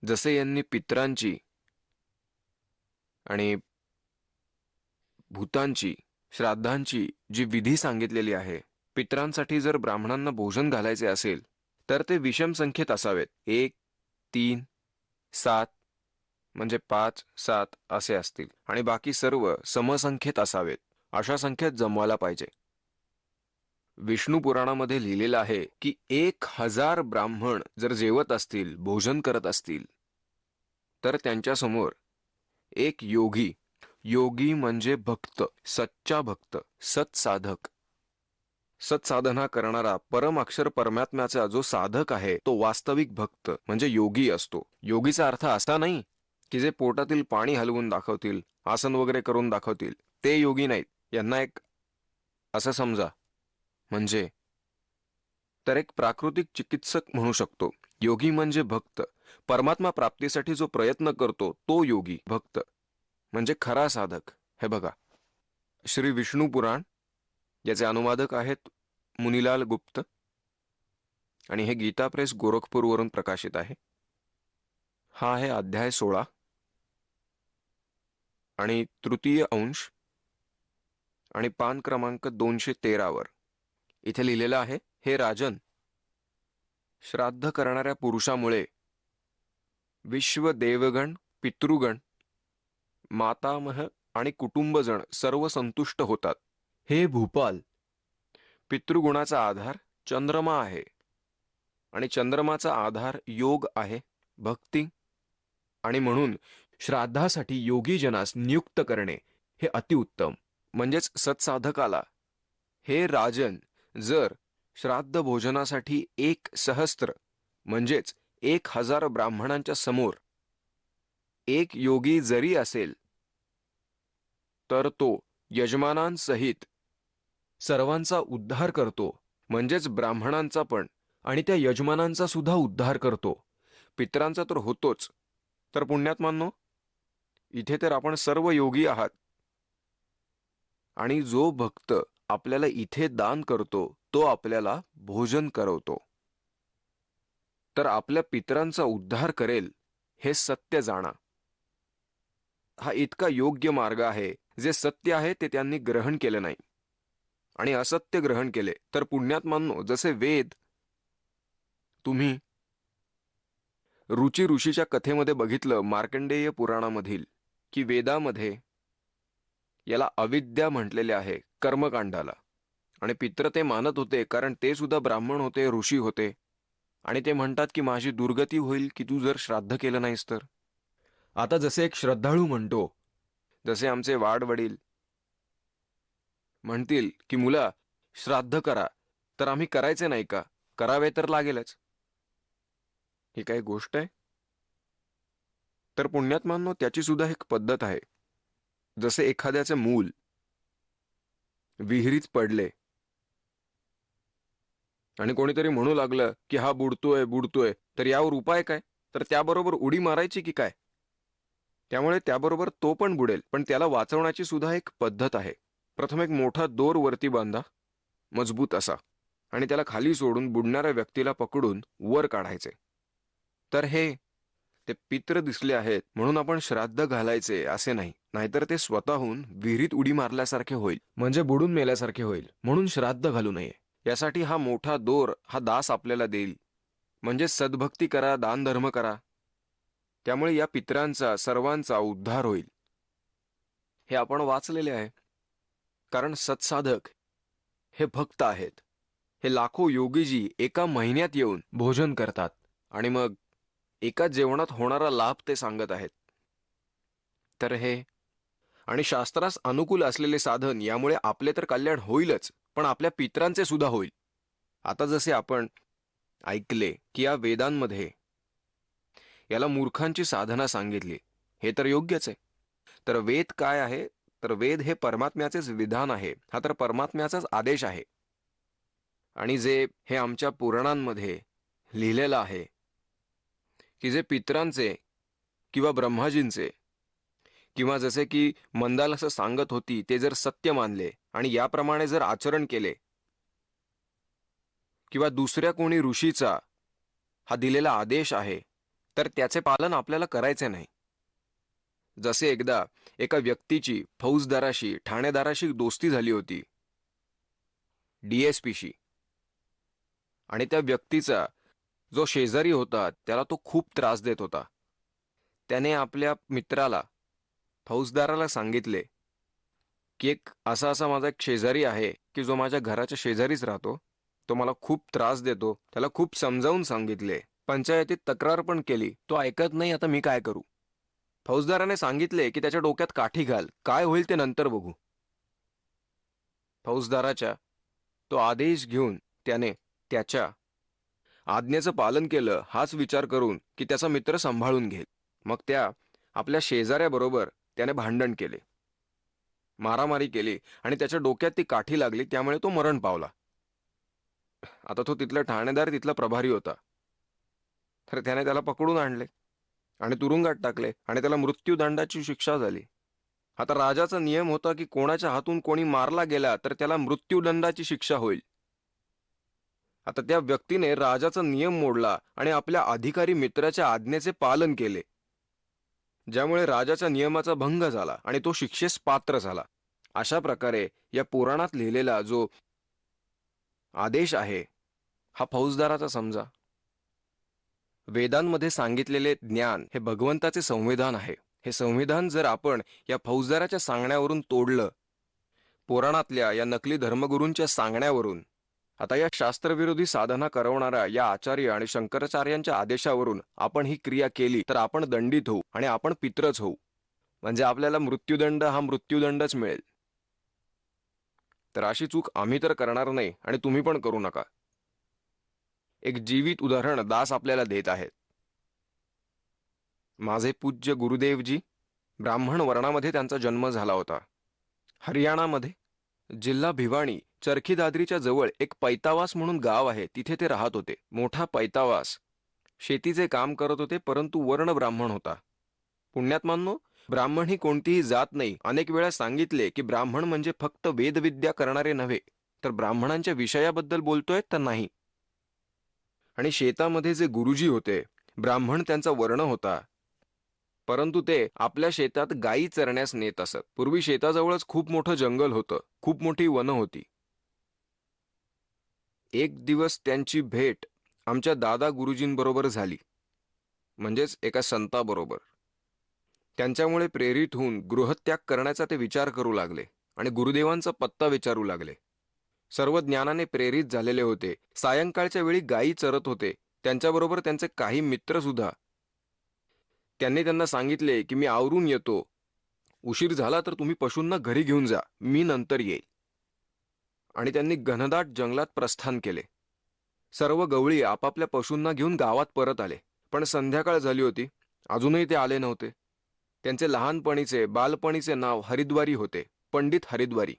जसे यांनी पित्रांची आणि भूतांची श्राद्धांची जी विधी सांगितलेली आहे, पित्रांसाठी जर ब्राह्मणांना भोजन घालायचे असेल तर ते विषम संख्येत असावेत. 1, 3, 7 म्हणजे 5, 7 असे असतील आणि बाकी सर्व समसंख्येत असावेत. अशा संख्येत जमवायला पाहिजे. विष्णू पुराणामध्ये लिहिलेलं आहे की 1000 ब्राह्मण जर जेवत असतील, भोजन करत असतील, तर त्यांच्यासमोर एक योगी, योगी म्हणजे भक्त, सच्चा भक्त, सत्साधक, सत्साधना करणारा परम अक्षर परमात्म्याचा जो साधक आहे तो वास्तविक भक्त म्हणजे योगी असतो. योगीचा अर्थ असा नाही की जे पोटातील पाणी हलवून दाखवतील, आसन वगैरे करून दाखवतील, ते योगी नाहीत. यांना एक असं समजा, म्हणजे तर एक प्राकृतिक चिकित्सक म्हणू शकतो. योगी म्हणजे भक्त, परमात्मा प्राप्तीसाठी जो प्रयत्न करतो तो योगी. भक्त म्हणजे खरा साधक. हे बघा, श्री विष्णू पुराण याचे अनुवादक आहेत मुनीलाल गुप्त आणि हे गीता प्रेस गोरखपूरवरून प्रकाशित आहे. हा आहे अध्याय 16 आणि तृतीय अंश आणि पान क्रमांक 213 वर इथे लिहिलेलं आहे, हे राजन, श्राद्ध करणाऱ्या पुरुषामुळे विश्व देवगण, पितृगण, मातामह आणि कुटुंबजण सर्व संतुष्ट होतात. हे भूपाल, पितृगुणाचा आधार चंद्रमा आहे आणि चंद्रमाचा आधार योग आहे, भक्ती, आणि म्हणून श्राद्धासाठी योगी जनास नियुक्त करणे हे अतिउत्तम. म्हणजेच सत्साधकाला, हे राजन, जर श्राद्ध भोजनासाठी 1,000 म्हणजेच 1000 ब्राह्मणांच्या समोर एक योगी जरी असेल तर तो यजमानांसहित सर्वांचा उद्धार करतो, म्हणजेच ब्राह्मणांचा पण आणि त्या यजमानांचा सुद्धा उद्धार करतो. पितरांचा तर होतोच. तर पुण्यात्मांनो, इथे तर आपण सर्व योगी आहात आणि जो भक्त आपल्याला इथे दान करतो तो आपल्याला भोजन करवतो, तर आपल्या पितरांचा उद्धार करेल हे सत्य जाणा. हा इतका योग्य मार्ग आहे. जे सत्य आहे ते त्यांनी ग्रहण केले नाही आणि असत्य ग्रहण केले. तर पुण्यात्मांनो, जसे वेद तुम्ही रुची ऋषीच्या कथेमध्ये बघितलं, मार्कंडेय पुराणामधील, की वेदामध्ये याला अविद्या म्हटलेले आहे, कर्मकांडाला. आणि पित्र ते मानत होते कारण ते सुद्धा ब्राह्मण होते, ऋषी होते, आणि ते म्हणतात की माझी दुर्गती होईल की तू जर श्राद्ध केलं नाहीस तर. आता जसे एक श्रद्धाळू म्हणतो, जसे आमचे वाडवडील म्हणतील की मुला श्राद्ध करा, तर आम्ही करायचे नाही का? करावे तर लागेलच. ही काही गोष्ट आहे? तर पुण्यात्मांनो, त्याची सुद्धा एक पद्धत आहे. जसे एखाद्याचे मूल विहिरीत पडले आणि कोणीतरी म्हणू लागलं की हा बुडतोय बुडतोय, तर यावर उपाय काय? तर त्याबरोबर उडी मारायची की काय? त्यामुळे त्याबरोबर तो पण बुडेल, पण त्याला वाचवण्याची सुद्धा एक पद्धत आहे. प्रथम एक मोठा दोर वरती बांधा, मजबूत असा, आणि त्याला खाली सोडून बुडणाऱ्या व्यक्तीला पकडून वर काढायचे. तर हे ते पित्र दिसले आहेत म्हणून आपण श्राद्ध घालायचे असे नाही, नाहीतर ते स्वतःहून विहिरीत उडी मारल्यासारखे होईल, म्हणजे बुडून मेल्यासारखे होईल. म्हणून श्राद्ध घालू नये. यासाठी हा मोठा दोर हा दास आपल्याला देईल. म्हणजे सद्भक्ती करा, दान धर्म करा, त्यामुळे या पित्रांचा सर्वांचा उद्धार होईल. हे आपण वाचलेले आहे. कारण सत्साधक हे भक्त आहेत. हे लाखो योगीजी एका महिन्यात येऊन भोजन करतात. आणि मग एकाच जेवणात होणारा लाभ ते सांगत आहेत. तर हे आणि शास्त्रास अनुकूल असलेले साधन यामुळे आपले तर कल्याण होईलच, पण आपल्या पितरांचे सुद्धा होईल. आता जसे आपण ऐकले की या वेदांमध्ये याला मूर्खांची साधना सांगितली, हे तर योग्यच आहे. तर वेद काय आहे? तर वेद हे परमात्म्याचेच विधान आहे, हा तर परमात्म्याचाच आदेश आहे. आणि जे हे आमच्या पुराणांमध्ये लिहिलेलं आहे की जे पितरांचे किंवा ब्रह्माजींचे किंवा जसे की मंदाल असं सांगत होती ते जर सत्य मानले आणि याप्रमाणे जर आचरण केले, किंवा दुसऱ्या कोणी ऋषीचा हा दिलेला आदेश आहे, तर त्याचे पालन आपल्याला करायचे नाही. जसे एकदा एका व्यक्तीची फौजदाराशी ठाणेदाराशी दोस्ती झाली होती, DSPशी, आणि त्या व्यक्तीचा जो शेजारी होता त्याला तो खूप त्रास देत होता. त्याने आपल्या मित्राला फौजदाराला सांगितले की एक असा माझा एक शेजारी आहे की जो माझ्या घराच्या शेजारीच राहतो, तो मला खूप त्रास देतो, त्याला खूप समजावून सांगितले, पंचायतीत तक्रार पण केली, तो ऐकत नाही, आता मी काय करू? फौजदाराने सांगितले की त्याच्या डोक्यात काठी घाल, काय होईल ते नंतर बघू. फौजदाराच्या तो आदेश घेऊन त्याने त्याच्या आज्ञेचं पालन केलं, हाच विचार करून की त्याचा मित्र सांभाळून घेईल. मग त्या आपल्या शेजाऱ्याबरोबर त्याने भांडण केले, मारामारी केली आणि त्याच्या डोक्यात ती काठी लागली, त्यामुळे तो मरण पावला. आता तो तिथला ठाणेदार, तिथला प्रभारी होता, तर त्याने त्याला पकडून आणले आणि तुरुंगात टाकले आणि त्याला मृत्यूदंडाची शिक्षा झाली. आता राजाचा नियम होता की कोणाच्या हातून कोणी मारला गेला तर त्याला मृत्यूदंडाची शिक्षा होईल. आता त्या व्यक्तीने राजाचा नियम मोडला आणि आपल्या अधिकारी मित्राच्या आज्ञेचे पालन केले, ज्यामुळे राजाच्या नियमाचा भंग झाला आणि तो शिक्षेस पात्र झाला. अशा प्रकारे या पुराणात लिहिलेला जो आदेश आहे हा फौजदाराचा समजा. वेदांमध्ये सांगितलेले ज्ञान हे भगवंताचे संविधान आहे. हे संविधान जर आपण या फौजदाराच्या सांगण्यावरून तोडलं, पुराणातल्या या नकली धर्मगुरूंच्या सांगण्यावरून, आता या शास्त्रविरोधी साधना करवणाऱ्या या आचार्य आणि शंकराचार्यांच्या आदेशावरून आपण ही क्रिया केली तर आपण दंडित होऊ आणि आपण पित्रच होऊ, म्हणजे आपल्याला मृत्यूदंड हा मृत्यूदंडच मिळेल. तर अशी चूक आम्ही तर करणार नाही आणि तुम्ही पण करू नका. एक जीवित उदाहरण दास आपल्याला देत आहेत. माझे पूज्य गुरुदेवजी ब्राह्मण वर्णामध्ये त्यांचा जन्म झाला होता. हरियाणामध्ये जिल्हा भिवाणी चरखी दादरीच्या जवळ एक पैतावास म्हणून गाव आहे, तिथे ते राहत होते. मोठा पैतावास, शेतीचे काम करत होते, परंतु वर्ण ब्राह्मण होता. पुण्यात्मांनो, ब्राह्मण ही कोणतीही जात नाही. अनेक वेळा सांगितले की ब्राह्मण म्हणजे फक्त वेदविद्या करणारे नव्हे, तर ब्राह्मणांच्या विषयाबद्दल बोलतोय तर नाही. आणि शेतामध्ये जे गुरुजी होते, ब्राह्मण त्यांचा वर्ण होता, परंतु ते आपल्या शेतात गायी चरण्यास नेत असत. पूर्वी शेताजवळच खूप मोठं जंगल होतं, खूप मोठी वनं होती. एक दिवस त्यांची भेट आमच्या दादा गुरुजींबरोबर झाली, म्हणजेच एका संताबरोबर. त्यांच्यामुळे प्रेरित होऊन गृहत्याग करण्याचा ते विचार करू लागले आणि गुरुदेवांचा पत्ता विचारू लागले. सर्व ज्ञानाने प्रेरित झालेले होते. सायंकाळच्या वेळी गायी चरत होते, त्यांच्याबरोबर त्यांचे काही मित्र सुद्धा. त्यांनी त्यांना सांगितले की मी आवरून येतो, उशीर झाला तर तुम्ही पशूंना घरी घेऊन जा, मी नंतर येईल. आणि त्यांनी घनदाट जंगलात प्रस्थान केले. सर्व गवळी आपापल्या पशूंना घेऊन गावात परत आले, पण संध्याकाळ झाली होती, अजूनही ते आले नव्हते. त्यांचे लहानपणीचे बालपणीचे नाव हरिद्वारी होते, पंडित हरिद्वारी.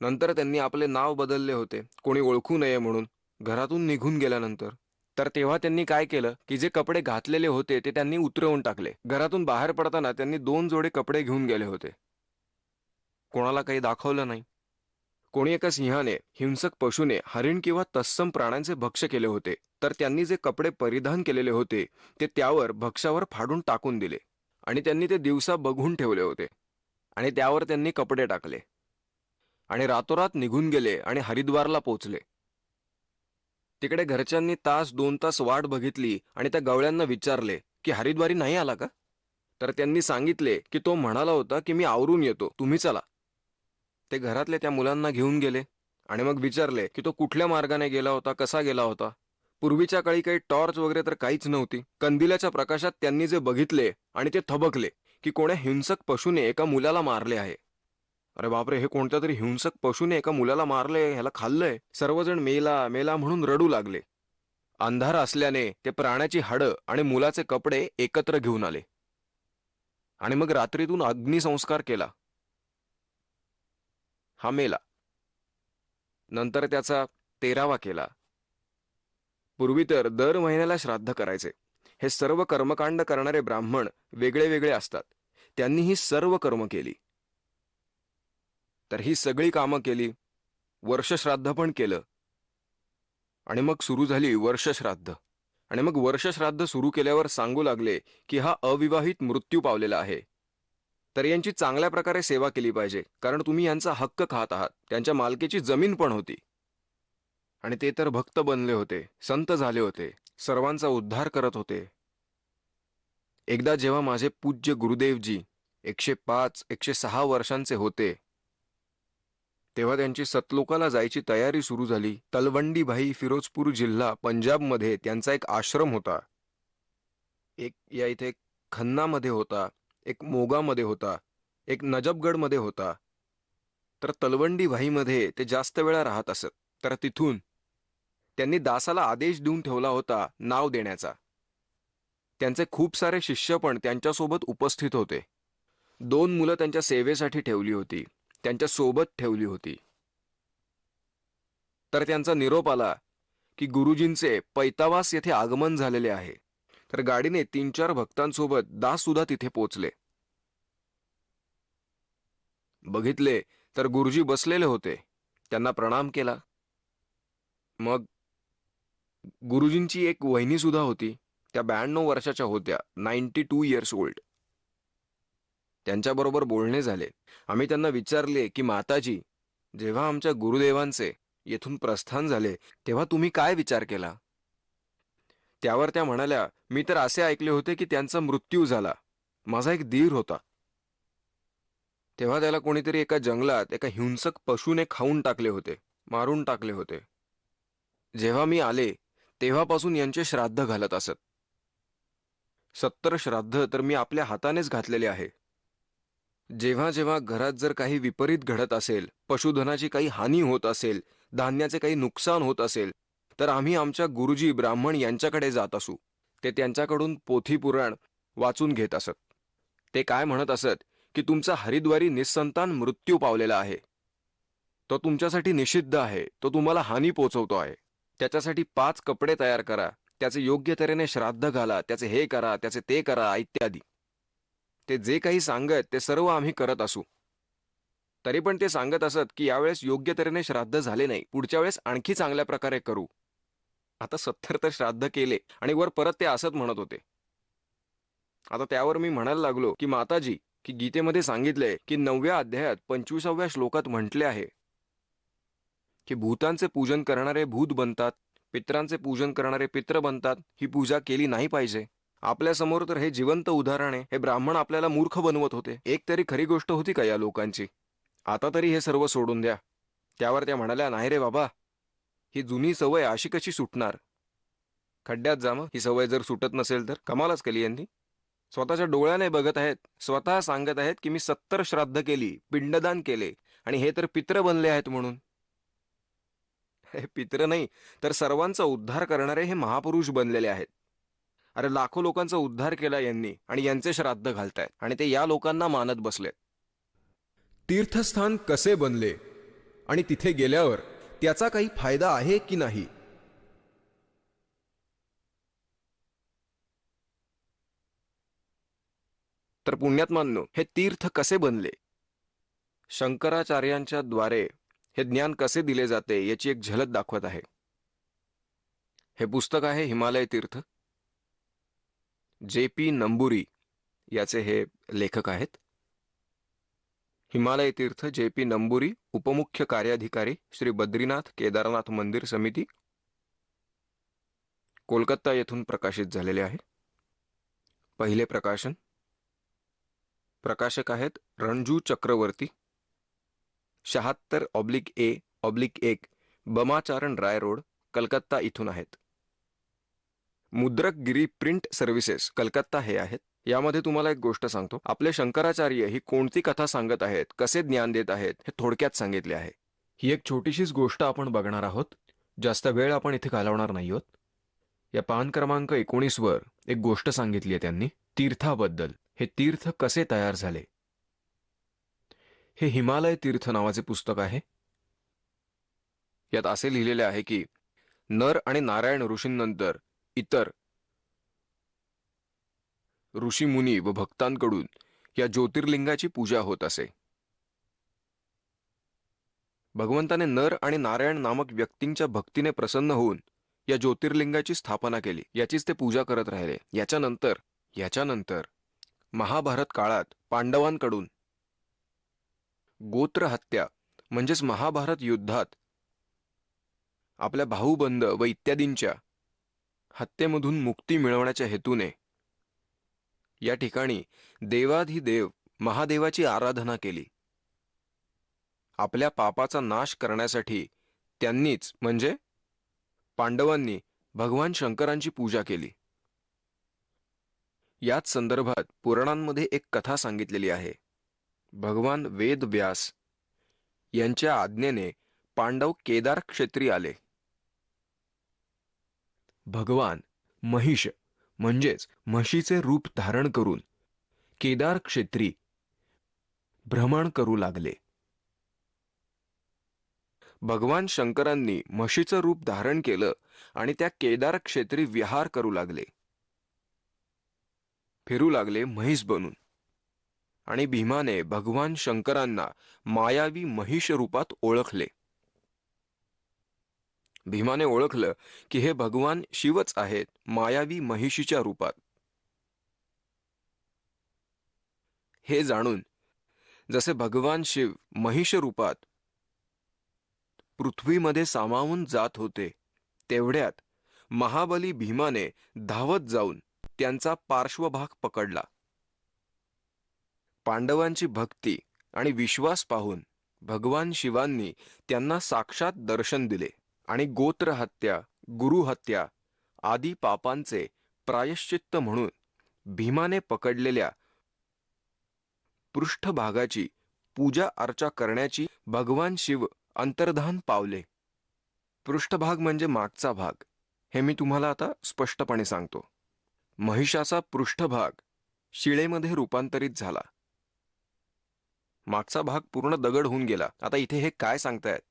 नंतर त्यांनी आपले नाव बदलले होते, कोणी ओळखू नये म्हणून, घरातून निघून गेल्यानंतर. तर तेव्हा त्यांनी काय केलं की जे कपडे घातलेले होते ते त्यांनी उतरवून टाकले. घरातून बाहेर पडताना त्यांनी 2 जोडे कपडे घेऊन गेले होते. कोणाला काही दाखवलं नाही. कोणी एका सिंहाने, हिंसक पशुने हरिण किंवा तत्सम प्राण्यांचे भक्ष्य केले होते, तर त्यांनी जे कपडे परिधान केलेले होते ते त्यावर भक्ष्यावर फाडून टाकून दिले आणि त्यांनी ते दिवसा बघून ठेवले होते आणि त्यावर त्यांनी कपडे टाकले आणि रातोरात निघून गेले आणि हरिद्वारला पोचले. तिकडे घरच्यांनी 1-2 तास वाट बघितली आणि त्या गवळ्यांना विचारले की हरिद्वारी नाही आला का? तर त्यांनी सांगितले की तो म्हणाला होता की मी आवरून येतो, तुम्ही चला. ते घरातले त्या मुलांना घेऊन गेले आणि मग विचारले की तो कुठल्या मार्गाने गेला होता, कसा गेला होता. पूर्वीच्या काळी काही टॉर्च वगैरे तर काहीच नव्हती. कंदिलाच्या प्रकाशात त्यांनी जे बघितले आणि ते थबकले की कोण्या हिंसक पशूने एका मुलाला मारले आहे. अरे बापरे, हे कोणत्या तरी हिंसक पशूने एका मुलाला मारले, ह्याला खाल्लंय. सर्वजण मेला मेला म्हणून रडू लागले. अंधार असल्याने ते प्राण्याची हाडं आणि मुलाचे कपडे एकत्र घेऊन आले आणि मग रात्रीतून अग्निसंस्कार केला. हा मेला. नंतर त्याचा 13वा केला. पूर्वी तर दर महिन्याला श्राद्ध करायचे. हे सर्व कर्मकांड करणारे ब्राह्मण वेगळे वेगळे असतात. त्यांनी ही सर्व कर्म केली. तर ही सगळी कामं केली. वर्षश्राद्ध पण केलं. आणि मग सुरू झाली वर्षश्राद्ध. आणि मग वर्षश्राद्ध सुरू केल्यावर सांगू लागले की हा अविवाहित मृत्यू पावलेला आहे, तर यांची चांगल्या प्रकारे सेवा केली पाहिजे, कारण तुम्ही यांचा हक्क खात आहात. त्यांच्या मालकीची जमीन पण होती. आणि ते तर भक्त बनले होते, संत झाले होते, सर्वांचा उद्धार करत होते. एकदा जेव्हा माझे पूज्य गुरुदेवजी 105-106 वर्षांचे होते, तेव्हा त्यांची सतलोकाला जायची तयारी सुरू झाली. तलवंडी भाई फिरोजपूर जिल्हा पंजाबमध्ये त्यांचा एक आश्रम होता. एक या इथे खन्नामध्ये होता, एक मोगामध्ये होता, एक नजबगडमध्ये होता. तर तलवंडी भाईमध्ये ते जास्त वेळा राहत असत. तर तिथून त्यांनी दासाला आदेश देऊन ठेवला होता नाव देण्याचा. त्यांचे खूप सारे शिष्य पण त्यांच्यासोबत उपस्थित होते. 2 मुलं त्यांच्या सेवेसाठी ठेवली होती, त्यांच्या सोबत ठेवली होती. तर त्यांचा निरोप आला की गुरुजींचे पैतावास येथे आगमन झालेले आहे. तर गाडीने 3-4 भक्तांसोबत दास सुद्धा तिथे पोचले. बघितले तर गुरुजी बसलेले होते. त्यांना प्रणाम केला. मग गुरुजींची एक वहिनी सुद्धा होती. त्या 92 वर्षाच्या होत्या, 92 इयर्स ओल्ड. त्यांच्याबरोबर बोलणे झाले. आम्ही त्यांना विचारले की माताजी, जेव्हा आमच्या गुरुदेवांचे येथून प्रस्थान झाले तेव्हा तुम्ही काय विचार केला? त्यावर त्या म्हणाल्या, मी तर असे ऐकले होते की त्यांचा मृत्यू झाला. माझा एक दीर होता. तेव्हा त्याला कोणीतरी एका जंगलात एका हिंसक पशूने खाऊन टाकले होते, मारून टाकले होते. जेव्हा मी आले तेव्हापासून यांचे श्राद्ध घालत असत. 70 श्राद्ध तर मी आपल्या हातानेच घातलेले आहे. जेव्हा जेव्हा घरात जर काही विपरीत घडत असेल, पशुधनाची काही हानी होत असेल, धान्याचे काही नुकसान होत असेल, तर आम्ही आमच्या गुरुजी ब्राह्मण यांच्याकडे जात असू. ते त्यांच्याकडून पोथी पुराण वाचून घेत असत. ते काय म्हणत असत की तुमचा हरिद्वारी निस्संतान मृत्यू पावलेला आहे, तो तुमच्यासाठी निषिद्ध आहे, तो तुम्हाला हानी पोचवतो आहे. त्याच्यासाठी 5 कपडे तयार करा, त्याचे योग्य तऱ्हेने श्राद्ध घाला, त्याचे हे करा, त्याचे ते करा इत्यादी. ते जे काही सांगत ते सर्व आम्ही करत असू. तरी पण ते सांगत असत की यावेळेस योग्य तऱ्हेने श्राद्ध झाले नाही, पुढच्या वेळेस आणखी चांगल्या प्रकारे करू. आता 70 तर श्राद्ध केले आणि वर परत ते असत म्हणत होते. आता त्यावर मी म्हणायला लागलो की माताजी, की गीतेमध्ये सांगितलंय की 9व्या अध्यायात 25व्या श्लोकात म्हटले आहे की भूतांचे पूजन करणारे भूत बनतात, पित्रांचे पूजन करणारे पित्र बनतात. ही पूजा केली नाही पाहिजे. आपल्या समोर तर हे जिवंत उदाहरण आहे. हे ब्राह्मण आपल्याला मूर्ख बनवत होते. एक तरी खरी गोष्ट होती का या लोकांची? आता तरी हे सर्व सोडून द्या. त्यावर त्या म्हणाल्या, नाही रे बाबा, ही जुनी सवय अशी कशी सुटणार? खड्ड्यात जा मग, ही सवय जर सुटत नसेल तर. कमालच केली यांनी. स्वतःच्या डोळ्याने बघत आहेत, स्वतः सांगत आहेत की मी 70 श्राद्ध केली, पिंडदान केले, आणि हे तर पित्र बनले आहेत म्हणून. हे पित्र नाही तर सर्वांचा उद्धार करणारे हे महापुरुष बनलेले आहेत. अरे लाखो लोकांचा उद्धार केला यांनी आणि यांचे श्राद्ध घालतायत आणि ते या लोकांना मानत बसलेत. तीर्थस्थान कसे बनले आणि तिथे गेल्यावर त्याचा काही फायदा आहे की नाही? तर पुण्यात्मांनो, हे तीर्थ कसे बनले, शंकराचार्यांच्या द्वारे हे ज्ञान कसे दिले जाते याची एक झलक दाखवत आहे. हे पुस्तक आहे हिमालय तीर्थ. JP नंबुरी याचे हे लेखक आहेत. हिमालय तीर्थ JP नंबुरी, उपमुख्य कार्याधिकारी श्री बद्रीनाथ केदारनाथ मंदिर समिती, कोलकाता येथून प्रकाशित झालेले आहे. पहिले प्रकाशन. प्रकाशक आहेत रणजू चक्रवर्ती. 76/A/1 बमाचारण राय रोड, कलकत्ता इथून आहेत. मुद्रकगिरी प्रिंट सर्व्हिसेस कलकत्ता हे आहेत. यामध्ये तुम्हाला एक गोष्ट सांगतो. आपले शंकराचार्य ही कोणती कथा सांगत आहेत, कसे ज्ञान देत आहेत, हे थोडक्यात सांगितले आहे. ही एक छोटीशीच गोष्ट आपण बघणार आहोत. जास्त वेळ आपण इथे घालवणार नाही आहोत. या पान क्रमांक 19 वर एक गोष्ट सांगितली आहे त्यांनी तीर्थाबद्दल. हे तीर्थ कसे तयार झाले. हे हिमालय तीर्थ नावाचे पुस्तक आहे. यात असे लिहिलेले आहे की नर आणि नारायण ऋषींनंतर इतर ऋषीमुनी व भक्तांकडून या ज्योतिर्लिंगाची पूजा होत असे. भगवंताने नर आणि नारायण नामक व्यक्तींच्या भक्तीने प्रसन्न होऊन या ज्योतिर्लिंगाची स्थापना केली. याचीच ते पूजा करत राहिले. याच्यानंतर महाभारत काळात पांडवांकडून गोत्र हत्या म्हणजेच महाभारत युद्धात आपल्या भाऊबंद व इत्यादींच्या हत्येमधून मुक्ती मिळवण्याच्या हेतूने या ठिकाणी देवाधिदेव महादेवाची आराधना केली. आपल्या पापाचा नाश करण्यासाठी त्यांनीच म्हणजे पांडवांनी भगवान शंकरांची पूजा केली. याच संदर्भात पुराणांमध्ये एक कथा सांगितलेली आहे. भगवान वेदव्यास यांच्या आज्ञेने पांडव केदार क्षेत्री आले. भगवान महिष म्हणजेच म्हशीचे रूप धारण करून केदार क्षेत्री भ्रमण करू लागले. भगवान शंकरांनी म्हशीचं रूप धारण केलं आणि त्या केदार क्षेत्री विहार करू लागले. फिरू लागले म्हैस बनून. आणि भीमाने भगवान शंकरांना मायावी महिष रूपात ओळखले. भीमाने ओळखलं की हे भगवान शिवच आहेत मायावी महिषीच्या रूपात. हे जाणून जसे भगवान शिव महिष रूपात पृथ्वीमध्ये सामावून जात होते, तेवढ्यात महाबली भीमाने धावत जाऊन त्यांचा पार्श्वभाग पकडला. पांडवांची भक्ती आणि विश्वास पाहून भगवान शिवांनी त्यांना साक्षात दर्शन दिले आणि गोत्रहत्या, गुरुहत्या आदी पापांचे प्रायश्चित्त म्हणून भीमाने पकडलेल्या पृष्ठभागाची पूजा अर्चा करण्याची भगवान शिव अंतर्धान पावले. पृष्ठभाग म्हणजे मागचा भाग. हे मी तुम्हाला आता स्पष्टपणे सांगतो. महिषाचा पृष्ठभाग शिळेमध्ये रूपांतरित झाला. मागचा भाग पूर्ण दगड होऊन गेला. आता इथे हे काय सांगतायत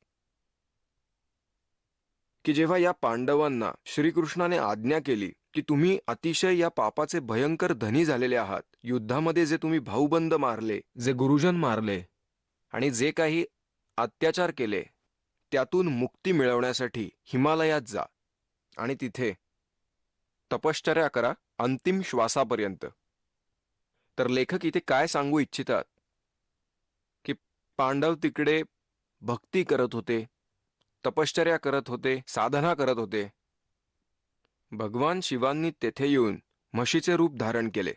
की जेव्हा या पांडवांना श्रीकृष्णाने आज्ञा केली की तुम्ही अतिशय या पापाचे भयंकर धनी झालेले आहात, युद्धामध्ये जे तुम्ही भाऊबंद मारले, जे गुरुजन मारले आणि जे काही अत्याचार केले, त्यातून मुक्ती मिळवण्यासाठी हिमालयात जा आणि तिथे तपश्चर्या करा अंतिम श्वासापर्यंत. तर लेखक इथे काय सांगू इच्छितात की पांडव तिकडे भक्ती करत होते, तपश्चर्या करत होते, साधना करत होते. भगवान शिवांनी तेथे येऊन म्हशीचे रूप धारण केले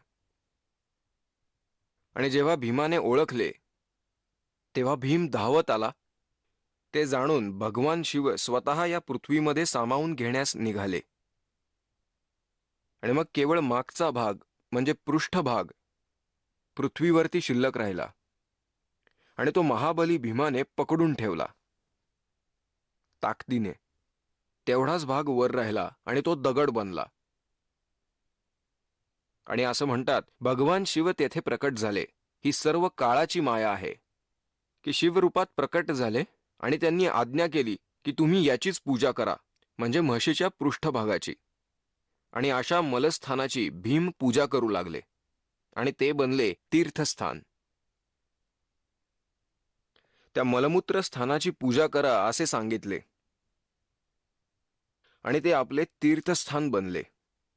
आणि जेव्हा भीमाने ओळखले तेव्हा भीम धावत आला. ते जाणून भगवान शिव स्वतः या पृथ्वीमध्ये सामावून घेण्यास निघाले आणि मग केवळ मागचा भाग म्हणजे पृष्ठभाग पृथ्वीवरती शिल्लक राहिला आणि तो महाबली भीमाने पकडून ठेवला ताकदीने. तेवढाच भाग वर राहिला आणि तो दगड बनला. आणि असं म्हणतात भगवान शिव तेथे प्रकट झाले. ही सर्व काळाची माया आहे की शिवरूपात प्रकट झाले आणि त्यांनी आज्ञा केली की तुम्ही याचीच पूजा करा म्हणजे म्हशीच्या पृष्ठभागाची. आणि अशा मलस्थानाची भीम पूजा करू लागले आणि ते बनले तीर्थस्थान. त्या मलमूत्र स्थानाची पूजा करा असे सांगितले आणि ते आपले तीर्थस्थान बनले.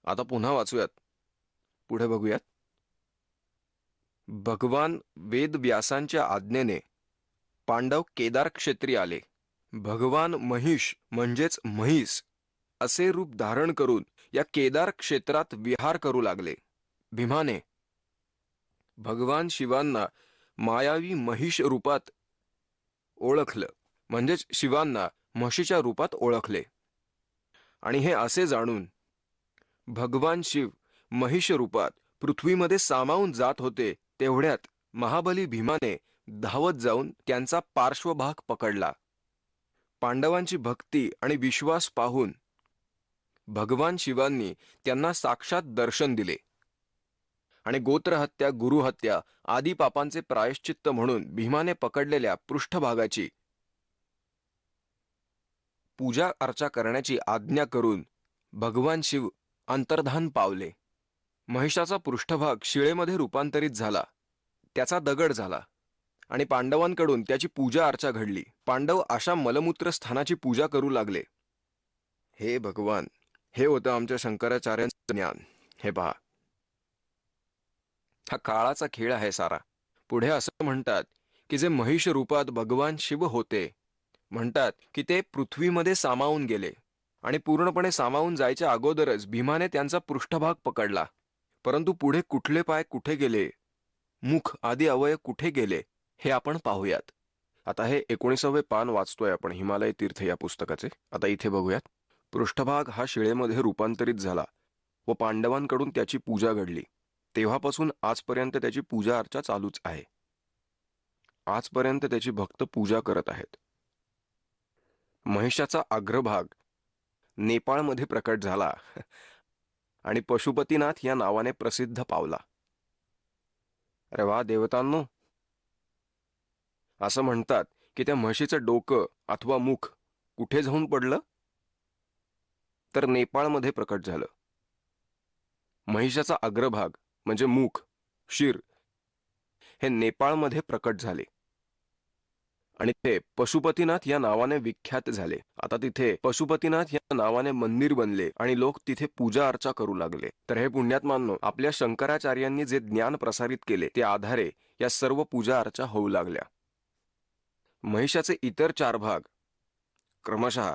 आता पुन्हा वाचूयात, पुढे बघूयात. भगवान वेदव्यासांच्या आज्ञेने पांडव केदार क्षेत्री आले. भगवान महिष म्हणजेच म्हैस असे रूप धारण करून या केदार क्षेत्रात विहार करू लागले. भीमाने भगवान शिवांना मायावी महिष रूपात ओळखलं म्हणजेच शिवांना म्हशीच्या रूपात ओळखले. आणि हे असे जाणून भगवान शिव महिष रूपात पृथ्वीमध्ये सामावून जात होते तेवढ्यात महाबली भीमाने धावत जाऊन त्यांचा पार्श्वभाग पकडला. पांडवांची भक्ती आणि विश्वास पाहून भगवान शिवांनी त्यांना साक्षात दर्शन दिले आणि गोत्रहत्या, गुरुहत्या आदी पापांचे प्रायश्चित्त म्हणून भीमाने पकडलेल्या पृष्ठभागाची पूजा अर्चा करण्याची आज्ञा करून भगवान शिव अंतर्धान पावले. महिषाचा पृष्ठभाग शिळेमध्ये रूपांतरित झाला, त्याचा दगड झाला आणि पांडवांकडून त्याची पूजा अर्चा घडली. पांडव अशा मलमूत्र स्थानाची पूजा करू लागले. हे भगवान, हे होतं आमच्या शंकराचार्यांचं ज्ञान. हे पहा, हा काळाचा खेळ आहे सारा. पुढे असं म्हणतात की जे महिष रूपात भगवान शिव होते, म्हणतात की ते पृथ्वीमध्ये सामावून गेले आणि पूर्णपणे सामावून जायच्या अगोदरच भीमाने त्यांचा पृष्ठभाग पकडला. परंतु पुढे कुठले पाय कुठे गेले, मुख आदी अवयव कुठे गेले, हे आपण पाहूयात. आता हे 19वे पान वाचतोय आपण हिमालय तीर्थ या पुस्तकाचे. आता इथे बघूयात. पृष्ठभाग हा शिळेमध्ये रूपांतरित झाला व पांडवांकडून त्याची पूजा घडली. तेव्हापासून आजपर्यंत त्याची पूजा अर्चा चालूच आहे. आजपर्यंत त्याची भक्त पूजा करत आहेत. महिषाचा अग्रभाग नेपाळमध्ये प्रकट झाला आणि पशुपतीनाथ या नावाने प्रसिद्ध पावला. अरे वा देवतांनो, असं म्हणतात की त्या म्हशीचं डोकं अथवा मुख कुठे जाऊन पडलं, तर नेपाळमध्ये प्रकट झालं. महिषाचा अग्रभाग म्हणजे मुख, शिर हे नेपाळमध्ये प्रकट झाले आणि ते पशुपतीनाथ या नावाने विख्यात झाले. आता तिथे पशुपतीनाथ या नावाने मंदिर बनले आणि लोक तिथे पूजा अर्चा करू लागले. तर हे पुण्यात्मांनो, आपल्या शंकराचार्यांनी जे ज्ञान प्रसारित केले त्या आधारे या सर्व पूजा अर्चा होऊ लागल्या. महिषाचे इतर 4 भाग क्रमशः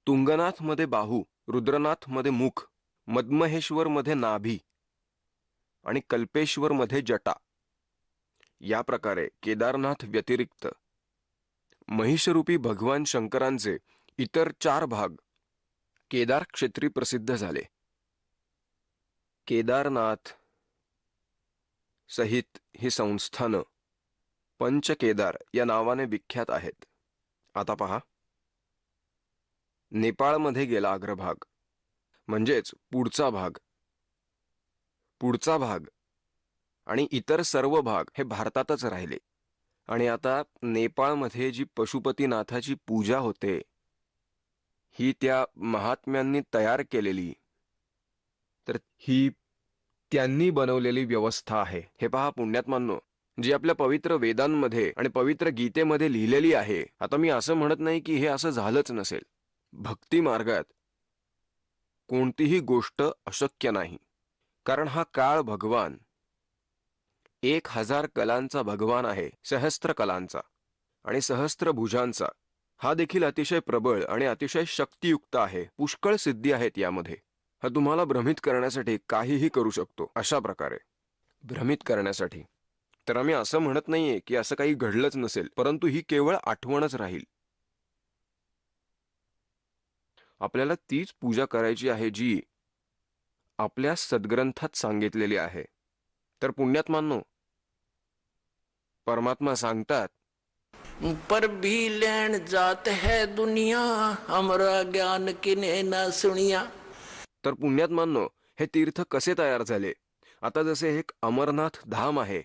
तुंगनाथ मध्ये बाहू, रुद्रनाथ मध्ये मुख, मद्महेश्वर मध्ये नाभी आणि कल्पेश्वर मध्ये जटा, या प्रकारे केदारनाथ व्यतिरिक्त महिषरूपी भगवान शंकरांचे इतर 4 भाग केदार क्षेत्री प्रसिद्ध झाले. केदारनाथ सहित ही संस्थानं पंचकेदार या नावाने विख्यात आहेत. आता पहा, नेपाळमध्ये गेला अग्रभाग म्हणजेच पुढचा भाग आणि इतर सर्व भाग हे भारतातच राहिले. आणि आता नेपाळमध्ये जी पशुपतीनाथाची पूजा होते ही त्या महात्म्यांनी तयार केलेली, तर ही त्यांनी बनवलेली व्यवस्था आहे. हे पहा पुण्यात्मांनो, जी आपल्या पवित्र वेदांमध्ये आणि पवित्र गीतेमध्ये लिहिलेली आहे. आता मी असं म्हणत नाही की हे असं झालंच नसेल. भक्ती मार्गात कोणतीही गोष्ट अशक्य नाही, कारण हा काळ भगवान 1000 कलांचा भगवान आहे, सहस्त्र कलांचा आणि सहस्त्र भुजांचा. हा देखील अतिशय प्रबळ आणि अतिशय शक्तियुक्त आहे. पुष्कळ सिद्धी आहेत यामध्ये. हा तुम्हाला भ्रमित करण्यासाठी काहीही करू शकतो. अशा प्रकारे भ्रमित करण्यासाठी. तर आम्ही असं म्हणत नाहीये की असं काही घडलंच नसेल, परंतु ही केवळ आठवणच राहील. आपल्याला तीच पूजा करायची आहे जी आपल्या सद्ग्रंथात सांगितलेली आहे. तर पुण्यात्मांनो, परमात्मा सांगतात, पर भी लेन जात है दुनिया, हमरा ज्ञान किने न सुनिया. तर पुण्यात्मांनो, हे तीर्थ कसे तयार झाले? आता जसे एक अमरनाथ धाम आहे,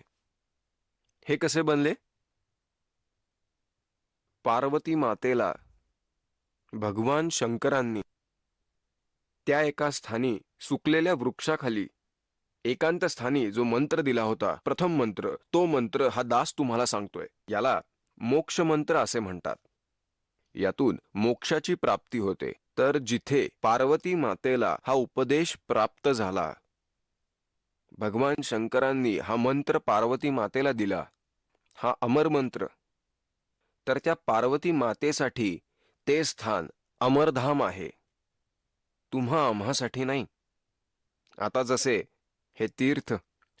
हे कसे बनले? पार्वती मातेला भगवान शंकरांनी त्या एका स्थानी सुकलेल्या वृक्षाखाली एकांत स्थानी जो मंत्र दिला होता, प्रथम मंत्र, तो मंत्र हा दास तुम्हाला सांगतोय. याला मोक्ष मंत्र असे म्हणतात. यातून मोक्षाची प्राप्ती होते. तर जिथे पार्वती मातेला हा उपदेश प्राप्त झाला, भगवान शंकरांनी हा मंत्र पार्वती मातेला दिला, हा अमर मंत्र, तर त्या पार्वती मातेसाठी ते स्थान अमरधाम आहे, तुम्हा आम्हासाठी नाही. आता जसे हे तीर्थ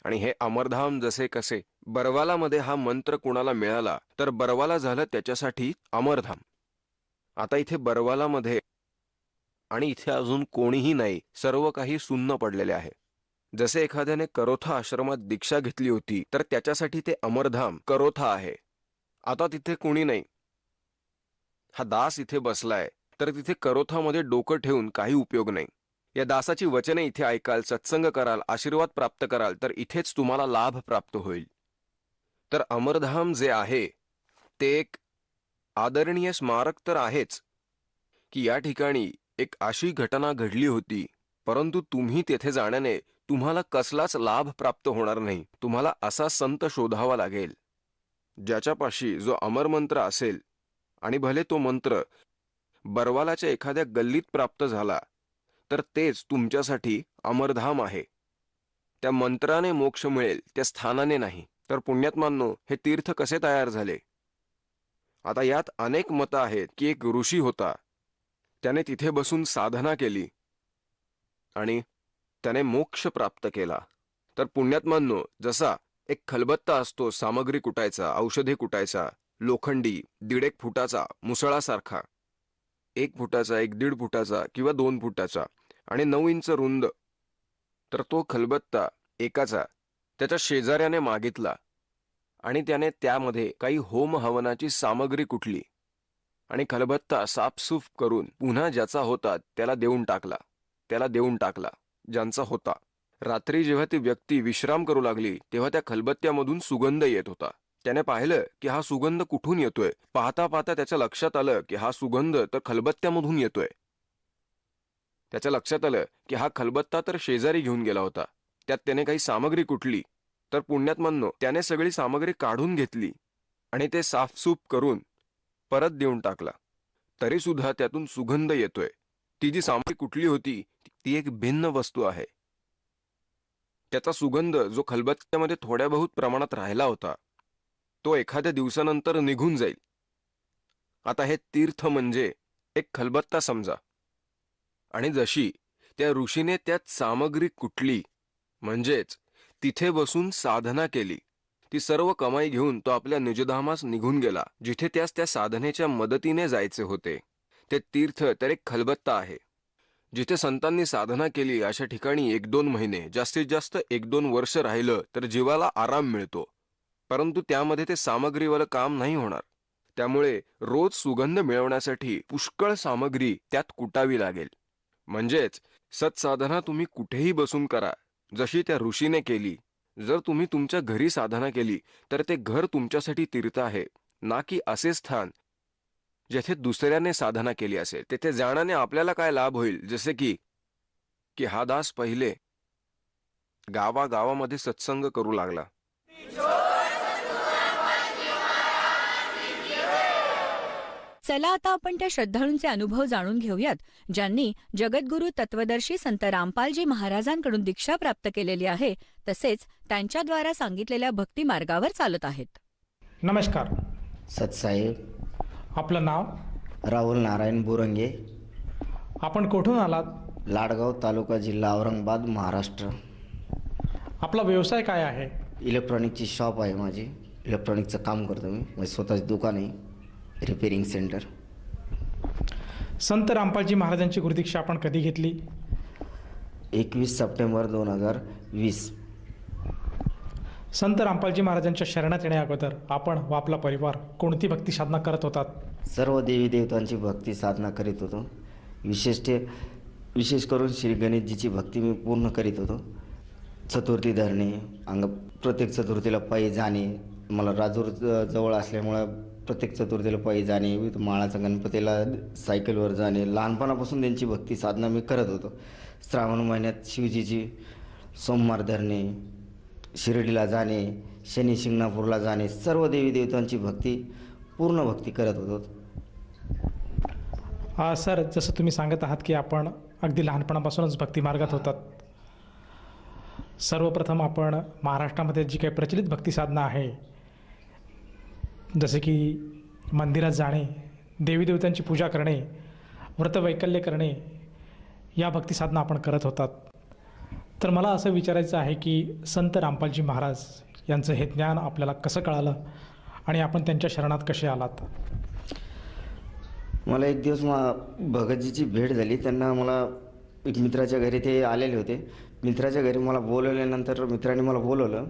आणि हे अमरधाम जसे कसे, बरवालामध्ये हा मंत्र कुणाला मिळाला तर बरवाला झालं त्याच्यासाठी अमरधाम. आता इथे बरवालामध्ये आणि इथे अजून कोणीही नाही, सर्व काही सुन्न पडलेले आहे. जसे एखाद्याने करोथा आश्रमात दीक्षा घेतली होती तर त्याच्यासाठी ते अमरधाम करोथा आहे. आता तिथे कोणी नाही. हा दास इथे बसलाय तर तिथे करोथामध्ये डोकं ठेवून काही उपयोग नाही. या दासाची वचने इथे ऐकाल, सत्संग कराल, आशीर्वाद प्राप्त कराल तर इथेच तुम्हाला लाभ प्राप्त होईल. तर अमरधाम जे आहे ते एक आदरणीय स्मारक तर आहेच की या ठिकाणी एक अशी घटना घडली होती, परंतु तुम्ही तेथे जाण्याने तुम्हाला कसलाच लाभ प्राप्त होणार नाही. तुम्हाला असा संत शोधावा लागेल ज्याच्यापाशी जो अमरमंत्र असेल, आणि भले तो मंत्र बरवालाच्या एखाद्या गल्लीत प्राप्त झाला तर तेच तुमच्यासाठी अमरधाम आहे. त्या मंत्राने मोक्ष मिळेल, त्या स्थानाने नाही. तर पुण्यात्मांनो, हे तीर्थ कसे तयार झाले? आता यात अनेक मतं आहेत की एक ऋषी होता, त्याने तिथे बसून साधना केली आणि त्याने मोक्ष प्राप्त केला. तर पुण्यात्मांनो, जसा एक खलबत्ता असतो सामग्री कुटायचा, औषधे कुटायचा, लोखंडी 1.5 फुटाचा मुसळासारखा, 1 फुटाचा, 1.5 फुटाचा किंवा 2 फुटाचा आणि 9 इंच रुंद, तर तो खलबत्ता एकाचा त्याच्या शेजाऱ्याने मागितला आणि त्याने त्यामध्ये काही होम हवनाची सामग्री कुटली आणि खलबत्ता साफसूफ करून पुन्हा ज्याचा होता त्याला देऊन टाकला ज्यांचा होता. रात्री जेव्हा ती व्यक्ती विश्राम करू लागली तेव्हा त्या खलबत्त्यामधून सुगंध येत होता. त्याने पाहिलं की हा सुगंध कुठून येतोय. पाहता पाहता त्याच्या लक्षात आलं की हा सुगंध तर खलबत्त्यामधून येतोय. त्याच्या लक्षात आलं की हा खलबत्ता तर शेजारी घेऊन गेला होता, त्यात त्याने काही सामग्री कुटली. तर पुण्यात्मांनो, त्याने सगळी सामग्री काढून घेतली आणि ते साफसूफ करून परत देऊन टाकला. तरी सुद्धा त्यातून सुगंध येतोय. ती जी सामग्री कुटली होती ती एक भिन्न वस्तू आहे. त्याचा सुगंध जो खलबत्त्यामध्ये थोड्या बहुत प्रमाणात राहिला होता तो एखाद्या दिवसानंतर निघून जाईल. आता हे तीर्थ म्हणजे एक खलबत्ता समजा, आणि जशी त्या ऋषीने त्यात सामग्री कुटली, म्हणजेच तिथे बसून साधना केली, ती सर्व कमाई घेऊन तो आपल्या निजधामास निघून गेला, जिथे त्यास त्या साधनेच्या मदतीने जायचे होते. ते तीर्थ तर एक खलबत्ता आहे. जिथे संतांनी साधना केली अशा ठिकाणी 1-2 महिने, जास्तीत जास्त 1-2 वर्ष राहिलं तर जीवाला आराम मिळतो. परंतु त्यामध्ये ते सामग्रीवालं काम नाही होणार. त्यामुळे रोज सुगंध मिळवण्यासाठी पुष्कळ सामग्री त्यात कुटावी लागेल. म्हणजेच सत्साधना तुम्ही कुठेही बसून करा, जशी त्या ऋषीने केली. जर तुम्ही तुमच्या घरी साधना केली तर ते घर तुमच्यासाठी तीर्थ आहे, ना की असे स्थान जेथे दुसऱ्याने साधना केली असेल. तेथे जाण्याने आपल्याला काय लाभ होईल? जसे की हा दास पहिले गावागावामध्ये सत्संग करू लागला. चला आता आपण त्या श्रद्धाळूंचे अनुभव जाणून घेऊयात, ज्यांनी जगद्गुरू तत्वदर्शी संत रामपालजी महाराजांकडून दीक्षा प्राप्त केलेली आहे, तसेच त्यांच्याद्वारा सांगितलेल्या भक्ती मार्गावर चालत आहेत. नमस्कार. सतसाहेब, आपलं नाव? राहुल नारायण बुरंगे, आपण कुठून आलात? लाडगाव तालुका, जिल्हा औरंगाबाद, महाराष्ट्र. आपला व्यवसाय काय आहे? इलेक्ट्रॉनिकची शॉप आहे माझी. इलेक्ट्रॉनिकचं काम करतो मी. माझं स्वतःचं दुकान आहे, रिपेरिंग सेंटर. संत रामपालजी महाराजांची गुरुदीक्षा आपण कधी घेतली? 21 सप्टेंबर 2020. संत रामपालजी महाराजांच्या शरणात येण्या अगोदर आपण व आपला परिवार कोणती भक्ती साधना करत होतात? सर्व देवी देवतांची भक्ती साधना करीत होतो. विशेष करून श्री गणेशजीची भक्ती मी पूर्ण करीत होतो. चतुर्थी धरणे, प्रत्येक चतुर्थीला पायी जाणे. मला राजूर जवळ असल्यामुळं प्रत्येक चतुर्थीला पायी जाणे, माळाचा गणपतीला सायकलवर जाणे. लहानपणापासून त्यांची भक्ती साधना मी करत होतो. श्रावण महिन्यात शिवजीची सोमवार धरणे, शिर्डीला जाणे, शनी शिंगणापूरला जाणे, सर्व देवी देवतांची पूर्ण भक्ती करत होतो. सर, जसं तुम्ही सांगत आहात की आपण अगदी लहानपणापासूनच भक्ती मार्गात होतात. सर्वप्रथम आपण महाराष्ट्रामध्ये जी काही प्रचलित भक्ती साधना आहे, जसे की मंदिरात जाणे, देवी देवतांची पूजा करणे, व्रतवैकल्य करणे, या भक्ती साधना आपण करत होतात. तर मला असं विचारायचं आहे की संत रामपालजी महाराज यांचं हे ज्ञान आपल्याला कसं कळालं आणि आपण त्यांच्या शरणात कसे आलात? मला एक दिवस भगतजीची भेट झाली. त्यांना मला एक मित्राच्या घरी ते आलेले होते. मित्राच्या घरी मला बोलवल्यानंतर मित्राने मला बोलवलं.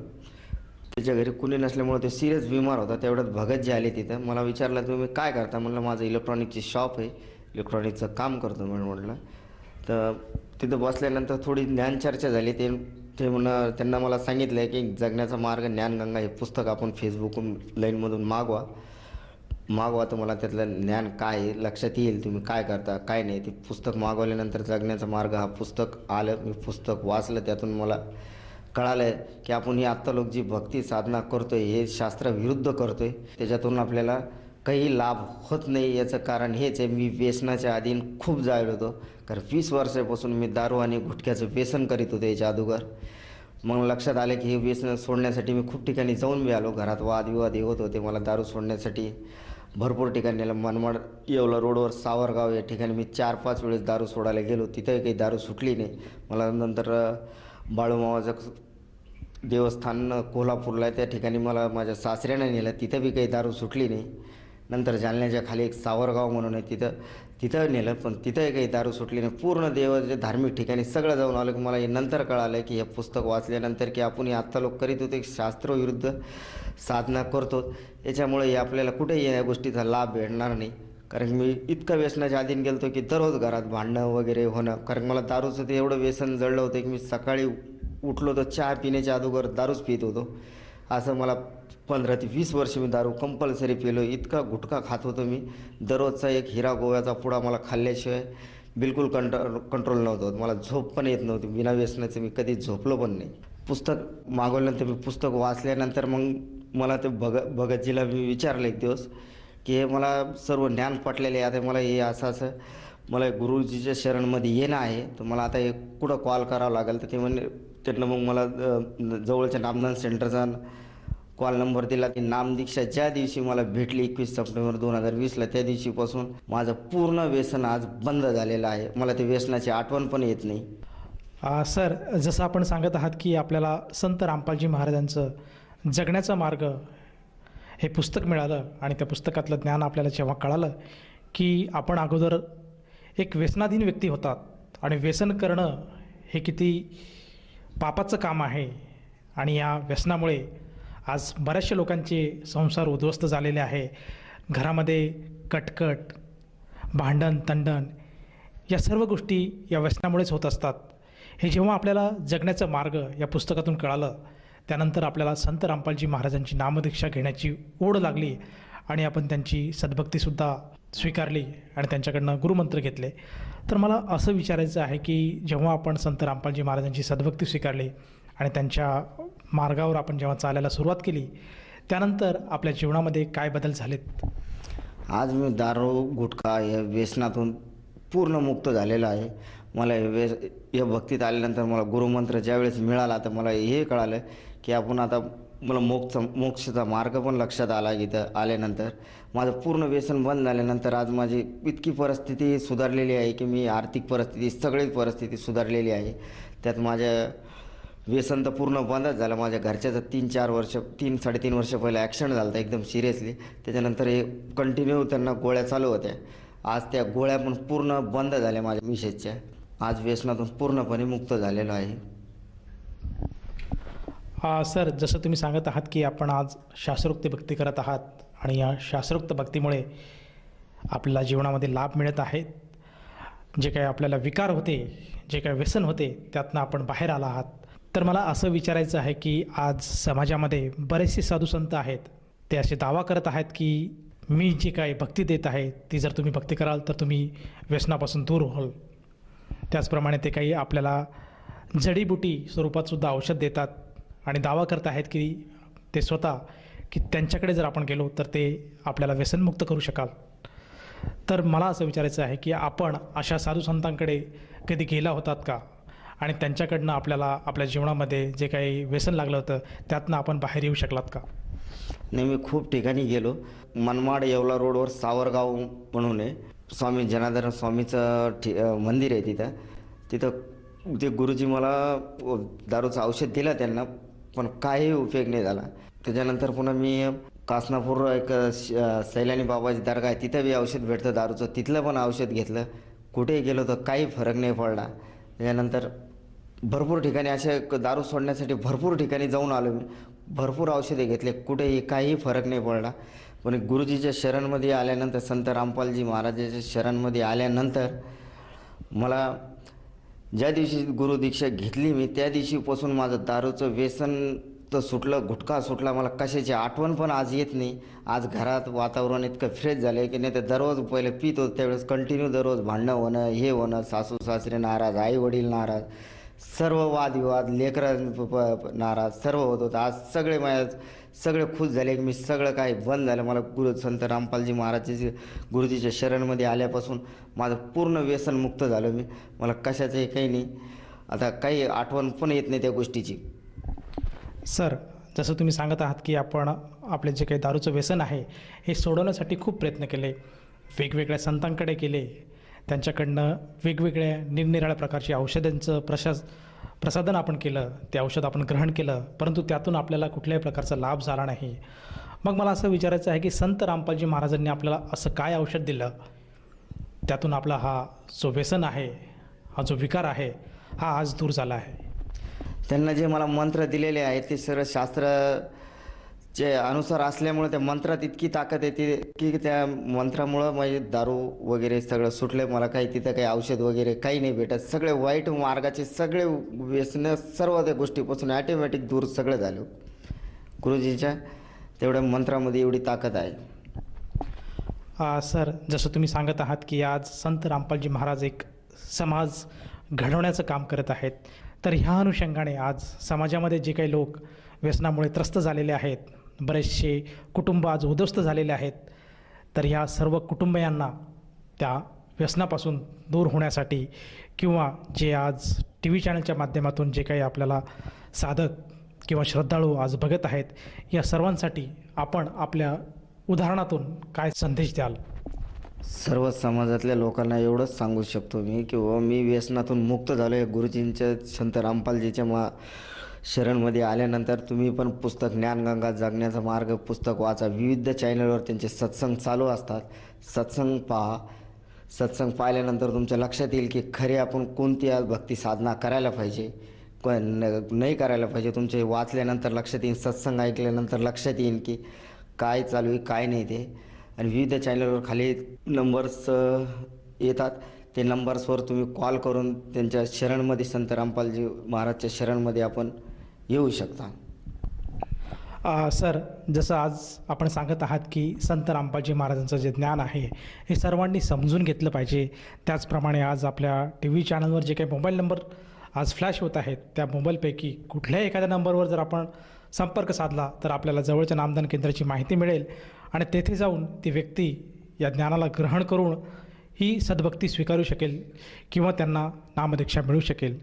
त्याच्या घरी कुणी नसल्यामुळे ते सिरियस बिमार होता. तेवढ्यात भगतजी आले तिथं. मला विचारलं, तुम्ही काय करता? म्हणलं माझं इलेक्ट्रॉनिकची शॉप आहे, इलेक्ट्रॉनिकचं काम करतो म्हटलं. तर तिथं बसल्यानंतर थोडी ज्ञानचर्चा झाली. ते त्यांना मला सांगितलं की जगण्याचा मार्ग ज्ञानगंगा हे पुस्तक आपण फेसबुकून लाईनमधून मागवा, तुम्हाला त्यातलं ज्ञान काय आहे लक्षात येईल, तुम्ही काय करता काय नाही. ते पुस्तक मागवल्यानंतर जगण्याचा मार्ग हा पुस्तक आलं. मी पुस्तक वाचलं. त्यातून मला कळालं की आपण ही आत्ता लोक जी भक्ती साधना करतोय हे शास्त्राविरुद्ध करतोय. त्याच्यातून आपल्याला काही लाभ होत नाही. याचं कारण हेच आहे, मी व्यसनाच्या अधीन खूप जायलो होतो. कारण 20 वर्षापासून मी दारू आणि गुटख्याचं व्यसन करीत होतो याच्या अगोदर. मग लक्षात आलं की हे व्यसन सोडण्यासाठी मी खूप ठिकाणी जाऊन बी आलो. घरात वादविवाद होत होते. मला दारू सोडण्यासाठी भरपूर ठिकाणी नेलं. मनमाड, येवला रोडवर सावरगाव या ठिकाणी मी 4-5 वेळेस दारू सोडायला गेलो. तिथंही काही दारू सुटली नाही. मला नंतर बाळूमामाचं देवस्थान कोल्हापूरला आहे, त्या ठिकाणी मला माझ्या सासऱ्यानं नेलं. तिथं बी काही दारू सुटली नाही. नंतर जालन्याच्या खाली एक सावरगाव म्हणून आहे, तिथं नेलं, पण तिथंही काही दारू सुटली नाही. पूर्ण देवाचे धार्मिक ठिकाणी सगळं जाऊन आलं. की मला हे नंतर कळालं की हे पुस्तक वाचल्यानंतर की आपण हे आत्ता लोक करीत होते शास्त्रविरुद्ध साधना करतो. याच्यामुळे हे आपल्याला कुठेही या गोष्टीचा लाभ भेटणार नाही. कारण मी इतकं व्यसनाच्या अधीन गेलो की दररोज घरात भांडणं वगैरे होणं. कारण मला दारूचं ते एवढं व्यसन जळलं होतं की मी सकाळी उठलो तर चहा पिण्याच्या अगोदर दारूच पित होतो. असं मला 15 ते 20 वर्ष मी दारू कंपल्सरी पिलो. इतका गुटखा खात होतो मी. दररोजचा एक हिरा गोव्याचा पुडा मला खाल्ल्याशिवाय बिलकुल कंट्रोल नव्हतं होत. मला झोप पण येत नव्हती. बिना व्यसनाचं मी कधी झोपलो पण नाही. पुस्तक मागवल्यानंतर मी पुस्तक वाचल्यानंतर मग मला ते भगतजीला मी विचारलं एक दिवस की हे मला सर्व ज्ञान पटलेले आहे. आता मला हे असं मला गुरुजीच्या शरणमध्ये येणं आहे, तर मला आता हे कुठं कॉल करावं लागेल. तर ते म्हणले, त्यांना मग मला जवळच्या नामदान सेंटरचा कॉल नंबर दिला. ती नामदीक्षा ज्या दिवशी मला भेटली 21 सप्टेंबर 2020ला, त्या दिवशीपासून माझं पूर्ण व्यसन आज बंद झालेलं आहे. मला ते व्यसनाची आठवण पण येत नाही. सर, जसं आपण सांगत आहात की आपल्याला संत रामपालजी महाराजांचं जगण्याचा मार्ग हे पुस्तक मिळालं आणि त्या पुस्तकातलं ज्ञान आपल्याला जेव्हा कळालं की आपण अगोदर एक व्यसनाधीन व्यक्ती होतात आणि व्यसन करणं हे किती पापाचं काम आहे आणि या व्यसनामुळे आज बऱ्याचशा लोकांचे संसार उद्ध्वस्त झालेले आहे. घरामध्ये कटकट, भांडण तंडण या सर्व गोष्टी या व्यसनामुळेच होत असतात. हे जेव्हा आपल्याला जगण्याचा मार्ग या पुस्तकातून कळालं, त्यानंतर आपल्याला संत रामपालजी महाराजांची नामदीक्षा घेण्याची ओढ लागली आणि आपण त्यांची सद्भक्तीसुद्धा स्वीकारली आणि त्यांच्याकडनं गुरुमंत्र घेतले. तर मला असं विचारायचं आहे की जेव्हा आपण संत रामपालजी महाराजांची सद्भक्ती स्वीकारली आणि त्यांच्या मार्गावर आपण जेव्हा चालायला सुरुवात केली, त्यानंतर आपल्या जीवनामध्ये काय बदल झालेत? आज मी दारू गुटखा या व्यसनातून पूर्ण मुक्त झालेला आहे. मला या भक्तीत आल्यानंतर मला गुरुमंत्र ज्यावेळेस मिळाला तर मला हे कळालं की आपण आता मला मोक्षाचा मार्ग पण लक्षात आला. इथं आल्यानंतर माझं पूर्ण व्यसन बंद झाल्यानंतर आज माझी इतकी परिस्थिती सुधारलेली आहे की मी आर्थिक परिस्थिती सगळी परिस्थिती सुधारलेली आहे. त्यात माझ्या व्यसन तर पूर्ण बंदच झालं. माझ्या घरच्याचं 3-3.5 वर्ष पहिलं ॲक्सिडेंट झालं होतं एकदम सिरियसली. त्याच्यानंतर हे कंटिन्यू त्यांना गोळ्या चालू होत्या. आज त्या गोळ्या पण पूर्ण बंद झाल्या माझ्या मिसेसच्या. आज व्यसनातून पूर्णपणे मुक्त झालेलो आहे. सर, जसं तुम्ही सांगत आहात की आपण आज शास्त्रोक्त भक्ती करत आहात आणि या शास्त्रोक्त भक्तीमुळे आपल्याला जीवनामध्ये लाभ मिळत आहेत. जे काही आपल्याला विकार होते, जे काही व्यसन होते, त्यातनं आपण बाहेर आला आहात. तर मला असं विचारायचं आहे की आज समाजामध्ये बरेचसे साधुसंत आहेत, ते असे दावा करत आहेत की मी जी काही भक्ती देत आहे ती जर तुम्ही भक्ती कराल तर तुम्ही व्यसनापासून दूर व्हाल. त्याचप्रमाणे ते काही आपल्याला जडीबुटी स्वरूपातसुद्धा औषध देतात आणि दावा करत आहेत की ते स्वतः की त्यांच्याकडे जर आपण गेलो तर ते आपल्याला व्यसनमुक्त करू शकाल. तर मला असं विचारायचं आहे की आपण अशा साधुसंतांकडे कधी गेला होतात का? आणि त्यांच्याकडनं आपल्याला आपल्या जीवनामध्ये जे काही व्यसन लागलं होतं त्यातनं आपण बाहेर येऊ शकलात का? नाही, मी खूप ठिकाणी गेलो. मनमाड येवला रोडवर सावरगाव म्हणून आहे, स्वामी जनार्दन स्वामीचं मंदिर आहे. तिथं ते गुरुजी मला दारूचं औषध दिलं त्यांना, पण काही उपयोग नाही झाला. त्याच्यानंतर पुन्हा मी कासनापूर एक सैलानी बाबाची दर्गा आहे, तिथं बी औषध भेटतं दारूचं, तिथलं पण औषध घेतलं. कुठेही गेलो तर काही फरक नाही पडला. त्याच्यानंतर भरपूर ठिकाणी असे दारू सोडण्यासाठी भरपूर ठिकाणी जाऊन आलो मी, भरपूर औषधे घेतले, कुठेही काही फरक नाही पडला. पण गुरुजीच्या शरणमध्ये आल्यानंतर, संत रामपालजी महाराजाच्या शरणमध्ये आल्यानंतर मला ज्या दिवशी गुरुदीक्षा घेतली मी, त्या दिवशीपासून माझं दारूचं व्यसन तर सुटलं, गुटखा सुटला. मला कशाची आठवण पण आज येत नाही. आज घरात वातावरण इतकं फ्रेश झालं आहे की नाही तर दररोज पहिले पित होतं त्यावेळेस कंटिन्यू दररोज भांडणं होणं, हे होणं, सासू सासरे नाराज, आई वडील नाराज, सर्व वादविवाद, लेकरं नाराज, सर्व होत होतं. आज सगळे खुश झाले की मी सगळं काही बंद झालं. मला संत रामपालजी महाराजचे गुरुजीच्या शरणमध्ये आल्यापासून माझं पूर्ण व्यसनमुक्त झालं मी. मला कशाचंही काही नाही, आता काही आठवण पण येत नाही त्या गोष्टीची. सर, जसं तुम्ही सांगत आहात की आपण आपले जे काही दारूचं व्यसन आहे हे सोडवण्यासाठी खूप प्रयत्न केले, वेगवेगळ्या संतांकडे गेले, त्यांच्याकडनं वेगवेगळ्या निरनिराळ्या प्रकारची औषधांचं प्रसाधन आपण केलं, ते औषध आपण ग्रहण केलं, परंतु त्यातून आपल्याला कुठल्याही प्रकारचा लाभ झाला नाही. मग मला असं विचारायचं आहे की संत रामपालजी महाराजांनी आपल्याला असं काय औषध दिलं, त्यातून आपला हा जो व्यसन आहे, हा जो विकार आहे, हा आज दूर झाला आहे? त्यांना जे मला मंत्र दिलेले आहेत ते सर्व शास्त्राचे अनुसार असल्यामुळे त्या मंत्रात इतकी ताकद येते की त्या मंत्रामुळं माझे दारू वगैरे सगळं सुटलं. मला काही तिथं काही औषध वगैरे काही नाही भेटत. सगळे वाईट मार्गाचे सगळे व्यसनं सर्व त्या गोष्टीपासून ॲटोमॅटिक दूर सगळं झालं. गुरुजीच्या तेवढ्या मंत्रामध्ये एवढी ताकद आहे. सर, जसं तुम्ही सांगत आहात की आज संत रामपालजी महाराज एक समाज घडवण्याचं काम करत आहेत, तर ह्या अनुषंगाने आज समाजामध्ये जे काही लोक व्यसनामुळे त्रस्त झालेले आहेत, बरेचसे कुटुंब आज उद्ध्वस्त झालेले आहेत, तर ह्या सर्व कुटुंबियांना त्या व्यसनापासून दूर होण्यासाठी किंवा जे आज टी व्ही चॅनलच्या माध्यमातून जे काही आपल्याला साधक किंवा श्रद्धाळू आज बघत आहेत, या सर्वांसाठी आपण आपल्या उदाहरणातून काय संदेश द्याल? सर्व समाजातल्या लोकांना एवढंच सांगू शकतो मी की मी व्यसनातून मुक्त झालो आहे. गुरुजींच्या संत रामपालजीच्या शरणमध्ये आल्यानंतर तुम्ही पण पुस्तक ज्ञानगंगा जगण्याचा मार्ग पुस्तक वाचा. विविध चॅनलवर त्यांचे सत्संग चालू असतात. सत्संग पहा. सत्संग पाहिल्यानंतर तुमच्या लक्षात येईल की खरे आपण कोणती भक्ती साधना करायला पाहिजे, नाही करायला पाहिजे. तुमचे वाचल्यानंतर लक्षात येईल, सत्संग ऐकल्यानंतर लक्षात येईल की काय चालू आहे काय नाही ते. आणि विविध चॅनलवर खाली नंबर्स येतात, ते नंबर्सवर तुम्ही कॉल करून त्यांच्या शरणमध्ये, संत रामपालजी महाराजच्या शरणमध्ये आपण येऊ शकता. सर, जसं आज आपण सांगत आहात की संत रामपालजी महाराजांचं जे ज्ञान आहे हे सर्वांनी समजून घेतलं पाहिजे, त्याचप्रमाणे आज आपल्या टी व्ही चॅनलवर जे काही मोबाईल नंबर आज फ्लॅश होत आहेत, त्या मोबाईलपैकी कुठल्याही एखाद्या नंबरवर जर आपण संपर्क साधला तर आपल्याला जवळच्या नामदान केंद्राची माहिती मिळेल आणि तेथे जाऊन ती व्यक्ती या ज्ञानाला ग्रहण करून ही सद्भक्ती स्वीकारू शकेल किंवा त्यांना नामदीक्षा मिळू शकेल.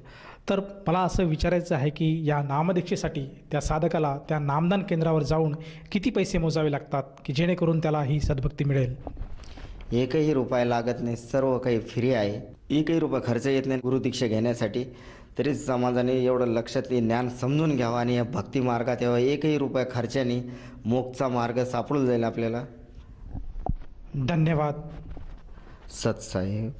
तर मला असं विचारायचं आहे की या नामदीक्षेसाठी त्या साधकाला त्या नामदान केंद्रावर जाऊन किती पैसे मोजावे लागतात की जेणेकरून त्याला ही सद्भक्ती मिळेल? एकही रुपया लागत नाही, सर्व काही फ्री आहे. एकही रुपया खर्च येत नाही गुरुदीक्षा घेण्यासाठी. तरी समाजाने एवढं लक्षात ज्ञान समजून घ्यावं आणि या भक्ती मार्गात यावं. एकही रुपया खर्चाने मोक्षचा मार्ग सापडून जाईल आपल्याला. धन्यवाद. सत्साहेब.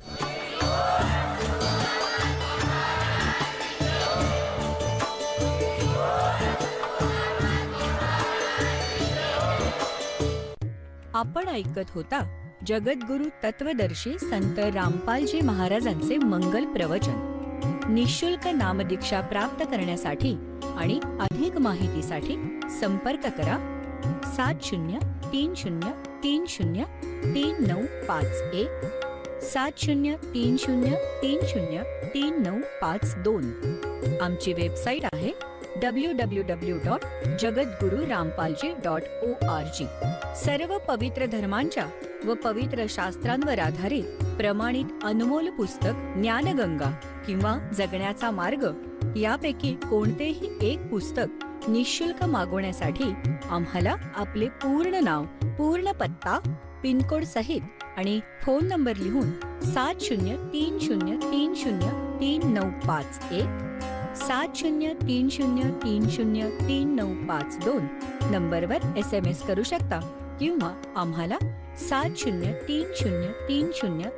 आपण ऐकत होता जगद्गुरु तत्वदर्शी संत रामपालजी महाराजांचे मंगल प्रवचन. निःशुल्क नामदीक्षा प्राप्त करण्यासाठी आणि अधिक माहितीसाठी संपर्क करा 7030303951 7030303952. आमची वेबसाईट आहे www.jagadgururampalji.org. सर्व पवित्र धर्मांच्या व पवित्र शास्त्रांवर आधारित प्रमाणित अनमोल पुस्तक ज्ञानगंगा किंवा जगण्याचा मार्ग यापैकी कोणतेही एक पुस्तक निःशुल्क मागवण्यासाठी आम्हाला आपले पूर्ण नाव, पूर्ण पत्ता, पिनकोड सहित आणि फोन नंबर लिहून 7030303951 7030303952 नंबरवर SMS करू शकता किंवा आम्हाला 703030